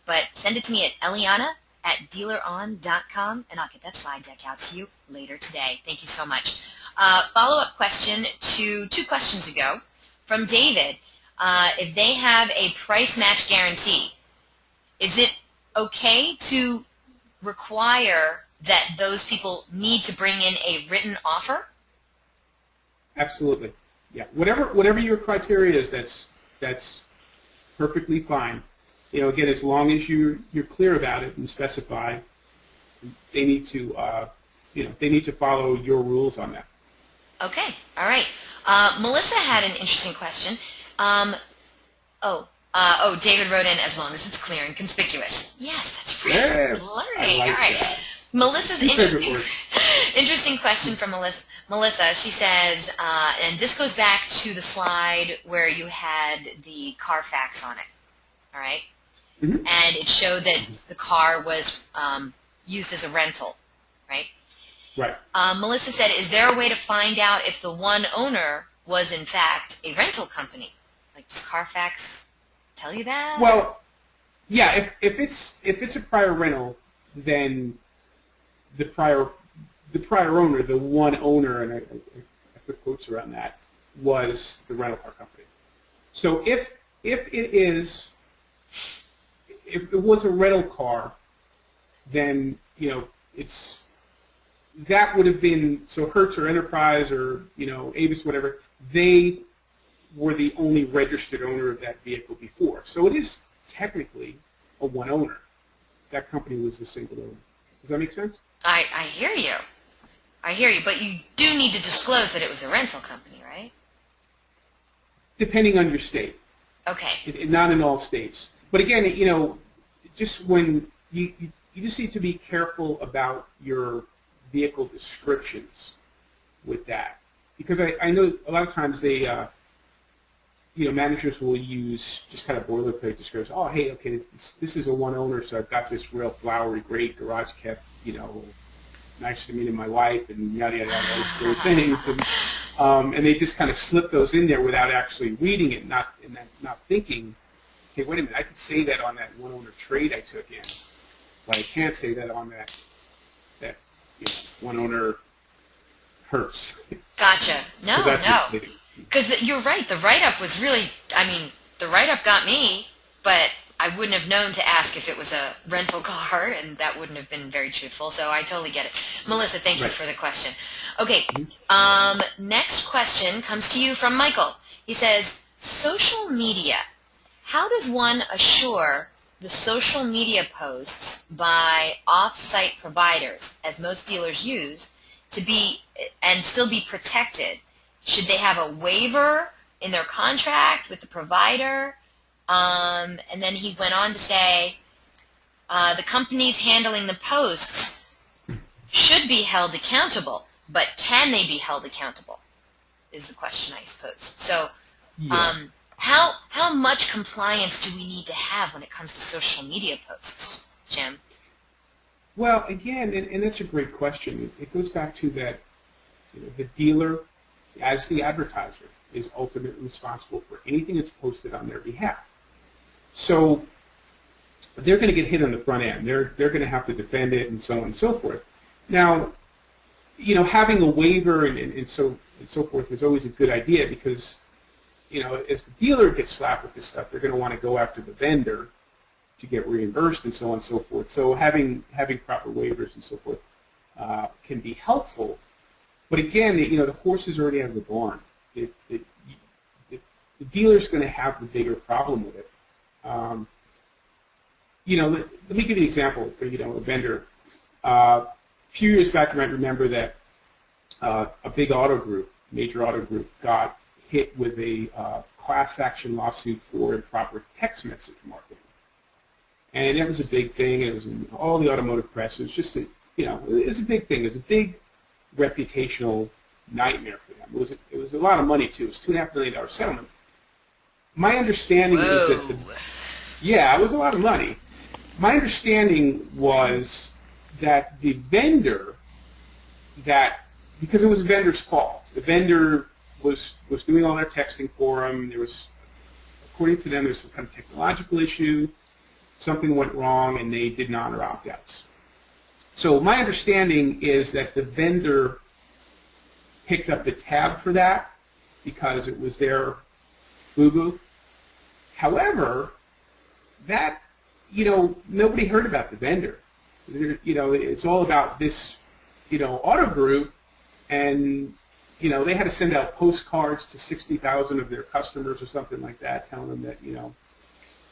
But send it to me at eliana@dealeron.com, and I'll get that slide deck out to you later today. Thank you so much. Follow-up question to 2 questions ago from David. If they have a price match guarantee, is it okay to require that those people need to bring in a written offer? Absolutely. Yeah. Whatever your criteria is, that's perfectly fine. Again, as long as you're clear about it and specify, they need to follow your rules on that. Okay. All right. Melissa had an interesting question. David wrote in, as long as it's clear and conspicuous. Yes, that's right. Yeah, Learning. I like All right. that. Melissa's interesting question from Melissa. She says, and this goes back to the slide where you had the Carfax on it. All right. Mm-hmm. And it showed that the car was used as a rental, right? Right. Melissa said, is there a way to find out if the one owner was in fact a rental company? Like, does Carfax tell you that? Well, yeah. If it's a prior rental, then the prior owner, the one owner, and I put quotes around that, was the rental car company. So if it was a rental car, then that would have been, so Hertz or Enterprise or Avis, whatever, they were the only registered owner of that vehicle before. So it is technically a one owner. That company was the single owner. Does that make sense? I hear you. I hear you, but you do need to disclose that it was a rental company, right? Depending on your state. Okay. Not in all states. But again, just when you just need to be careful about your vehicle descriptions with that, because I know a lot of times they, managers will use just kind of boilerplate descriptions. Oh, hey, okay, this is a one owner, so I've got this real flowery, great garage kept, nice to me and my wife, and yada yada yada, all these great things, and they just kind of slip those in there without actually reading it, not thinking, hey, wait a minute, I could say that on that one owner trade I took in, but I can't say that on that one owner Hertz. Gotcha. No, So that's no. Because you're right. The write-up was really, the write-up got me, but I wouldn't have known to ask if it was a rental car, and that wouldn't have been very truthful, so I totally get it. Melissa, thank you for the question. Okay, next question comes to you from Michael. He says, social media. How does one assure the social media posts by off-site providers, as most dealers use, to be and still be protected? Should they have a waiver in their contract with the provider? And then he went on to say, the companies handling the posts should be held accountable, but can they be held accountable is the question I suppose. So how much compliance do we need to have when it comes to social media posts, Jim? Well, again, and that's a great question. It goes back to that the dealer, as the advertiser, is ultimately responsible for anything that's posted on their behalf. So they're going to get hit on the front end. They're going to have to defend it and so on and so forth. Now, having a waiver and so forth is always a good idea because, as the dealer gets slapped with this stuff, they're going to want to go after the vendor to get reimbursed and so on and so forth. So having proper waivers and so forth can be helpful. But again, the horse is already out of the barn. The dealer's going to have the bigger problem with it. Let me give you an example for a vendor. A few years back, you might remember that a big major auto group, got hit with a class action lawsuit for improper text message marketing. And that was a big thing. It was in all the automotive press. It was just it was a big thing. It was a big reputational nightmare for them. It was a lot of money too. It was $2.5 million settlement. My understanding is that it was a lot of money. My understanding was that the vendor, because it was the vendor's fault, the vendor was doing all their texting for them. There was, according to them, there was some kind of technological issue. Something went wrong, and they didn't honor opt-outs. So my understanding is that the vendor picked up the tab for that because it was their boo-boo. However, that, nobody heard about the vendor. It's all about this, auto group, and, they had to send out postcards to 60,000 of their customers or something like that, telling them that,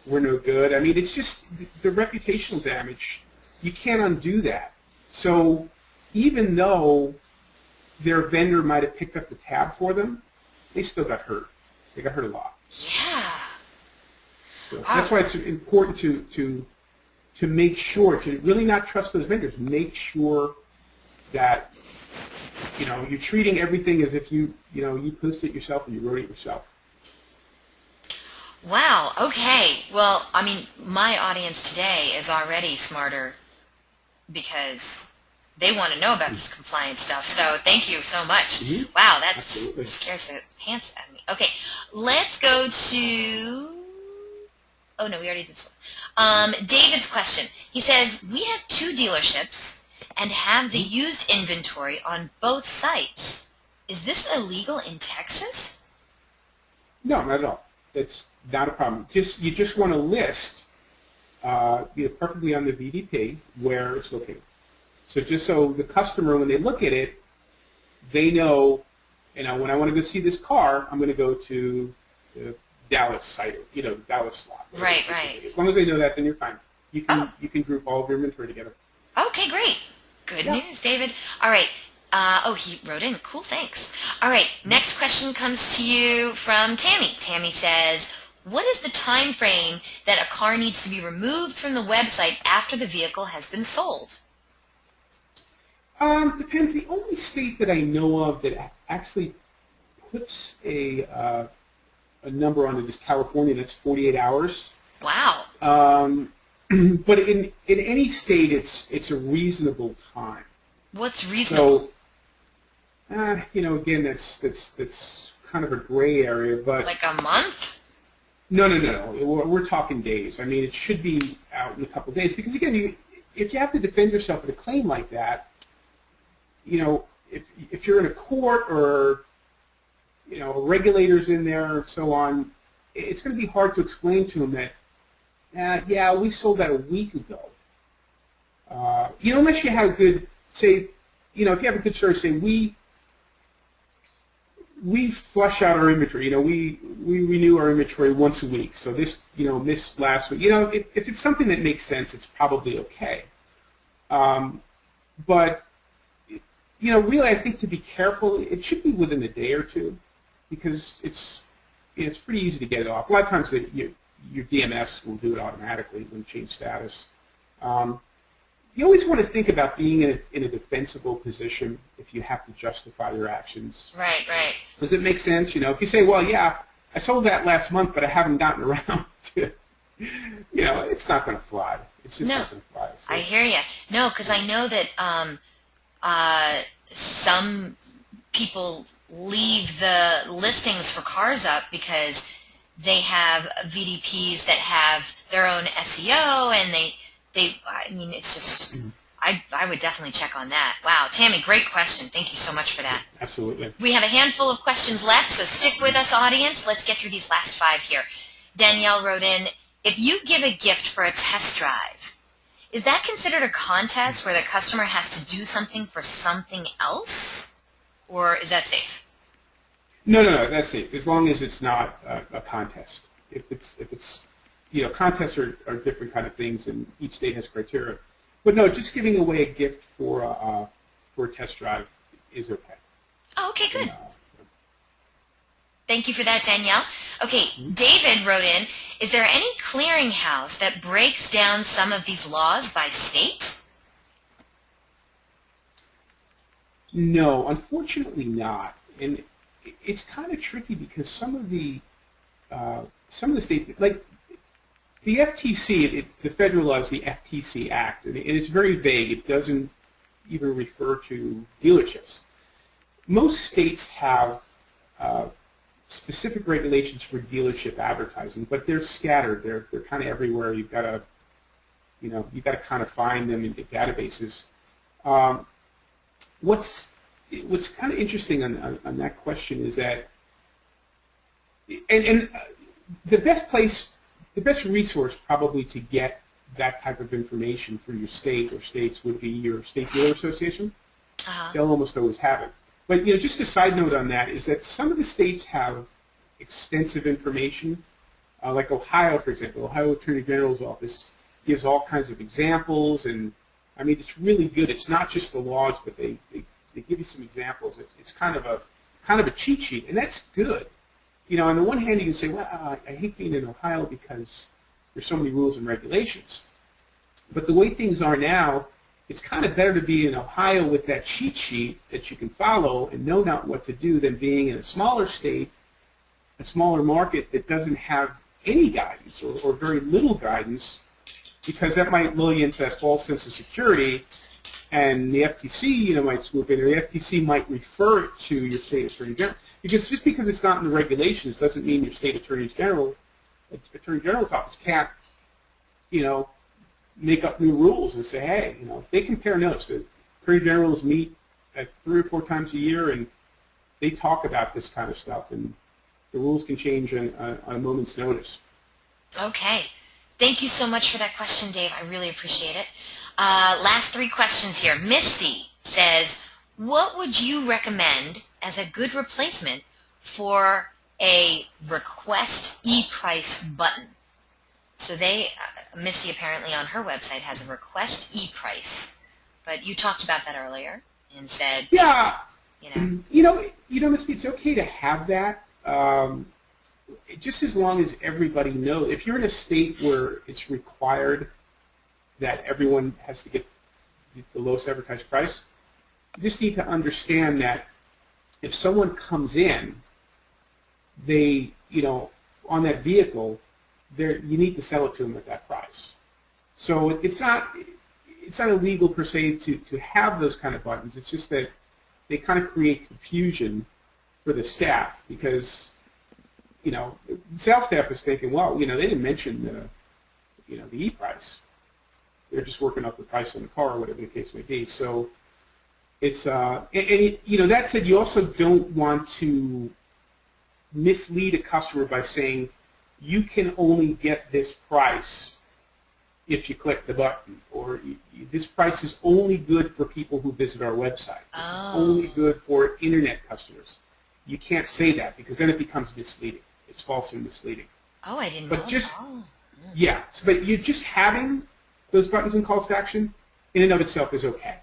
we're no good. I mean, it's just the reputational damage. You can't undo that. So even though their vendor might have picked up the tab for them, they still got hurt. They got hurt a lot. Yeah. So that's why it's important to make sure, to really not trust those vendors. Make sure that you're treating everything as if you posted it yourself and you wrote it yourself. Wow, okay. Well, I mean, my audience today is already smarter because they want to know about this compliance stuff. So thank you so much. Mm-hmm. Wow, that Absolutely. scares the pants out of me. Okay, let's go to... Oh, no, we already did this one. David's question. He says, we have 2 dealerships and have the used inventory on both sites. Is this illegal in Texas? No, not at all. That's not a problem. You just want to list perfectly on the VDP where it's located. So just so the customer, when they look at it, they know, when I want to go see this car, I'm going to go to the Dallas site, Dallas slot. Right, right. As long as they know that, then you're fine. You can group all of your inventory together. Okay, great. Good news, David. All right. He wrote in. Cool, thanks. All right, next question comes to you from Tammy. Tammy says, what is the time frame that a car needs to be removed from the website after the vehicle has been sold? Depends. The only state that I know of that actually puts a number on it is California. That's 48 hours. Wow. But in any state, it's a reasonable time. What's reasonable? So, again, that's kind of a gray area, but like a month? No. We're talking days. I mean, it should be out in a couple of days because, again, if you have to defend yourself with a claim like that, if you're in a court or regulators in there and so on, it's going to be hard to explain to them that, we sold that a week ago. Unless you have a good, say, if you have a good story, say we flush out our inventory. We renew our inventory once a week. So this, this last week, if it's something that makes sense, it's probably okay. But really, I think to be careful, it should be within a day or two, because it's pretty easy to get it off. A lot of times, your DMS will do it automatically when you change status. You always want to think about being in a defensible position if you have to justify your actions. Right, right. Does it make sense? If you say, well, yeah, I sold that last month, but I haven't gotten around to, it's not going to fly. It's just not going to fly. So. I hear you. No, because I know that some people leave the listings for cars up because they have VDPs that have their own SEO, and I mean, it's just, I would definitely check on that. Wow, Tammy, great question. Thank you so much for that. Absolutely. We have a handful of questions left, so stick with us, audience. Let's get through these last 5 here. Danielle wrote in, if you give a gift for a test drive, is that considered a contest where the customer has to do something for something else, or is that safe? No, that's safe, as long as it's not a contest. If it's contests are different kind of things, and each state has criteria. But no, just giving away a gift for a test drive is okay. Oh, okay, good. Thank you for that, Danielle. Okay, David wrote in, is there any clearinghouse that breaks down some of these laws by state? No, unfortunately not. And it's kind of tricky because some of the states, like the FTC, the federal law is the FTC Act, and it's very vague. It doesn't even refer to dealerships. Most states have specific regulations for dealership advertising, but they're scattered. They're kind of everywhere. You've got to kind of find them in the databases. What's kind of interesting on that question is that, and the best resource probably to get that type of information for your state or states would be your state dealer association. They'll almost always have it. But just a side note on that is that some of the states have extensive information, like Ohio, for example. Ohio Attorney General's office gives all kinds of examples, and I mean it's really good. It's not just the laws, but they give you some examples. It's kind of a cheat sheet, and that's good. On the one hand, you can say, well, I hate being in Ohio because there's so many rules and regulations. But the way things are now, it's kind of better to be in Ohio with that cheat sheet that you can follow and know not what to do than being in a smaller state, a smaller market that doesn't have any guidance or very little guidance, because that might lull you into that false sense of security, and the FTC might swoop in, or the FTC might refer it to your state attorney general. Because just because it's not in the regulations doesn't mean your state attorney general's office can't, make up new rules and say, hey, they compare notes. The attorney generals meet 3 or 4 times a year, and they talk about this kind of stuff, and the rules can change on a moment's notice. Okay. Thank you so much for that question, Dave. I really appreciate it. Last 3 questions here. Misty says, what would you recommend as a good replacement for a request e-price button? So Misty apparently on her website has a request e-price, but you talked about that earlier and said, yeah, Misty, it's okay to have that, just as long as everybody knows. If you're in a state where it's required that everyone has to get the lowest advertised price, you just need to understand that if someone comes in, they, on that vehicle, you need to sell it to them at that price. So it's not illegal per se to have those kind of buttons. It's just that they kind of create confusion for the staff because, the sales staff is thinking, well, they didn't mention the e-price. They're just working up the price on the car or whatever the case may be. So it's that said, you also don't want to mislead a customer by saying you can only get this price if you click the button, or this price is only good for people who visit our website. It's only good for internet customers. You can't say that because then it becomes misleading. It's false and misleading. Oh, I didn't know that. Yeah, but you just having those buttons and calls to action in and of itself is okay.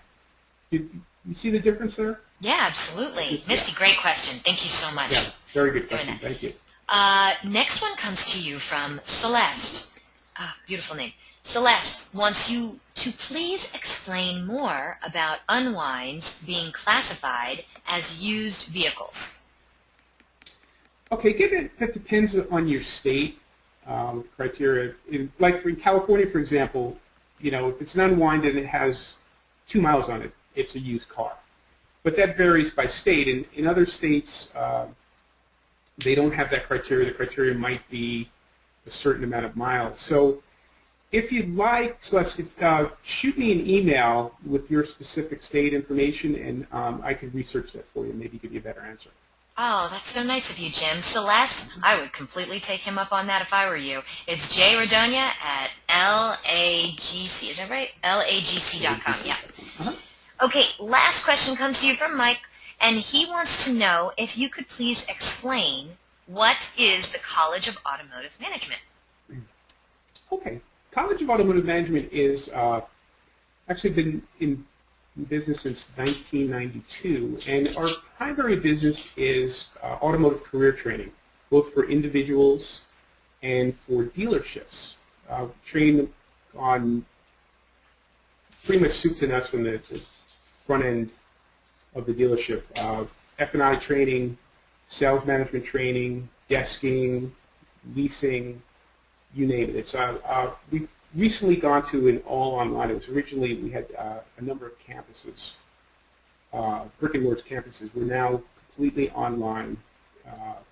You see the difference there? Yeah, absolutely. Misty, great question. Thank you so much. Yeah, very good question. Thank you. Next one comes to you from Celeste. Beautiful name. Celeste wants you to please explain more about unwinds being classified as used vehicles. Okay, again, that depends on your state criteria. Like in California, for example, if it's an unwind and it has 2 miles on it, it's a used car. But that varies by state. In other states, they don't have that criteria. The criteria might be a certain amount of miles. So if you'd like, Celeste, shoot me an email with your specific state information, and I can research that for you and maybe give you a better answer. Oh, that's so nice of you, Jim. Celeste, I would completely take him up on that if I were you. It's jradogna at LAGC. Is that right? LAGC.com. Yeah. Okay, last question comes to you from Mike, and he wants to know if you could please explain what is the College of Automotive Management. Okay. College of Automotive Management is actually been in business since 1992, and our primary business is automotive career training, both for individuals and for dealerships. Train on pretty much soup to nuts from the front end of the dealership. F&I training, sales management training, desking, leasing, you name it. It's we've recently gone to an all online. It was originally we had a number of campuses, brick and mortar campuses. We're now completely online,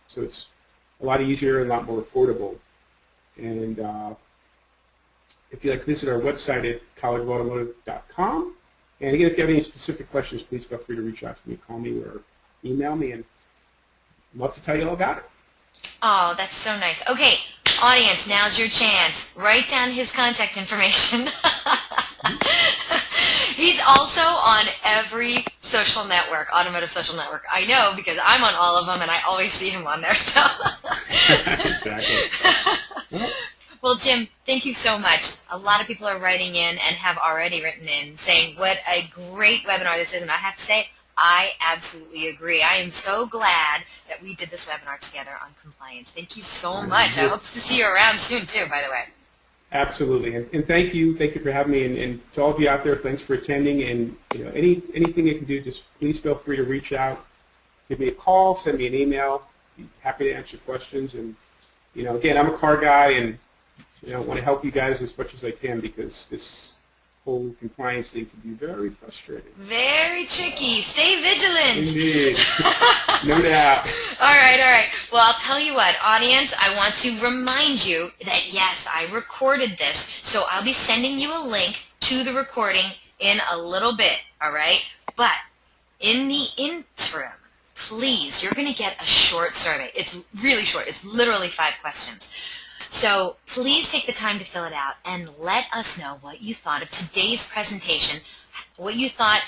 so it's a lot easier and a lot more affordable. And if you'd like to visit our website at collegeofautomotive.com. And again, if you have any specific questions, please feel free to reach out to me, call me, or email me, and I'd love to tell you all about it. Oh, that's so nice. Okay, audience, now's your chance. Write down his contact information. He's also on every social network, automotive social network. I know because I'm on all of them, and I always see him on there. So. Exactly. Well, Jim, thank you so much. A lot of people are writing in and have already written in saying what a great webinar this is, and I have to say, I absolutely agree. I am so glad that we did this webinar together on compliance. Thank you so much. I hope to see you around soon, too, by the way. Absolutely, and thank you for having me, and to all of you out there, thanks for attending. And anything you can do, just please feel free to reach out, give me a call, send me an email. Be happy to answer questions. And again, I'm a car guy, and I want to help you guys as much as I can because this whole compliance thing can be very frustrating. Very tricky. Stay vigilant. Indeed. No doubt. All right. Well, I'll tell you what, audience, I want to remind you that, yes, I recorded this, so I'll be sending you a link to the recording in a little bit, all right? But in the interim, please, you're going to get a short survey. It's really short. It's literally 5 questions. So please take the time to fill it out and let us know what you thought of today's presentation, what you thought,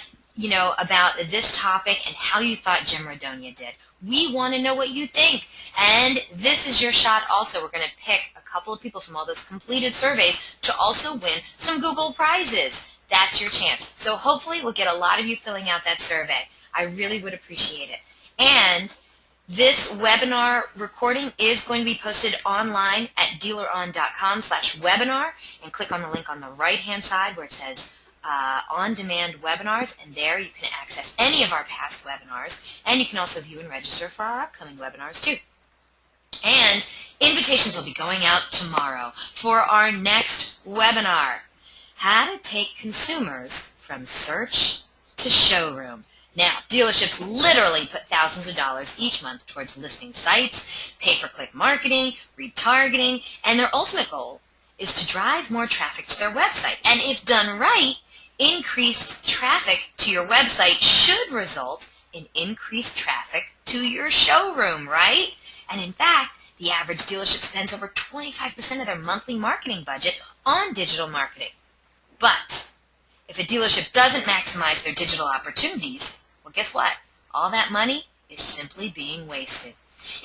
about this topic and how you thought Jim Radogna did. We want to know what you think. And this is your shot also. We're going to pick a couple of people from all those completed surveys to also win some Google prizes. That's your chance. So hopefully we'll get a lot of you filling out that survey. I really would appreciate it. And this webinar recording is going to be posted online at dealeron.com/webinar, and click on the link on the right-hand side where it says on-demand webinars, and there you can access any of our past webinars, and you can also view and register for our upcoming webinars too. And invitations will be going out tomorrow for our next webinar, How to Take Consumers from Search to Showroom. Now, dealerships literally put thousands of dollars each month towards listing sites, pay-per-click marketing, retargeting, and their ultimate goal is to drive more traffic to their website. And if done right, increased traffic to your website should result in increased traffic to your showroom, right? And in fact, the average dealership spends over 25% of their monthly marketing budget on digital marketing. But if a dealership doesn't maximize their digital opportunities, well, guess what? All that money is simply being wasted.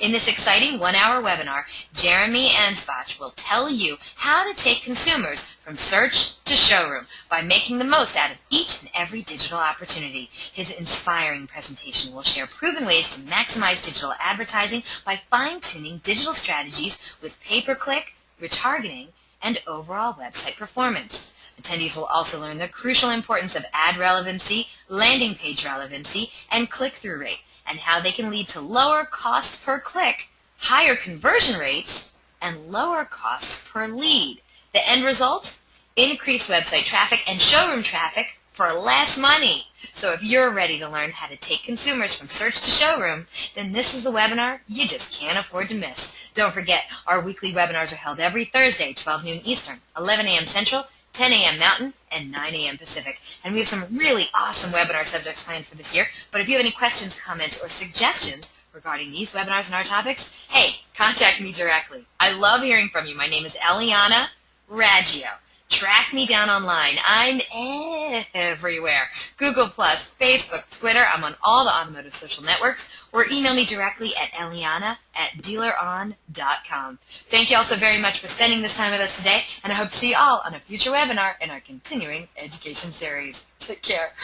In this exciting 1-hour webinar, Jeremy Ansbach will tell you how to take consumers from search to showroom by making the most out of each and every digital opportunity. His inspiring presentation will share proven ways to maximize digital advertising by fine-tuning digital strategies with pay-per-click, retargeting, and overall website performance. Attendees will also learn the crucial importance of ad relevancy, landing page relevancy, and click-through rate, and how they can lead to lower cost per click, higher conversion rates, and lower costs per lead. The end result? Increased website traffic and showroom traffic for less money. So if you're ready to learn how to take consumers from search to showroom, then this is the webinar you just can't afford to miss. Don't forget, our weekly webinars are held every Thursday, 12 noon Eastern, 11 a.m. Central, 10 a.m. Mountain, and 9 a.m. Pacific. And we have some really awesome webinar subjects planned for this year. But if you have any questions, comments, or suggestions regarding these webinars and our topics, hey, contact me directly. I love hearing from you. My name is Eliana Raggio. Track me down online. I'm everywhere. Google+, Facebook, Twitter. I'm on all the automotive social networks. Or email me directly at eliana@dealeron.com. Thank you all so very much for spending this time with us today, and I hope to see you all on a future webinar in our continuing education series. Take care.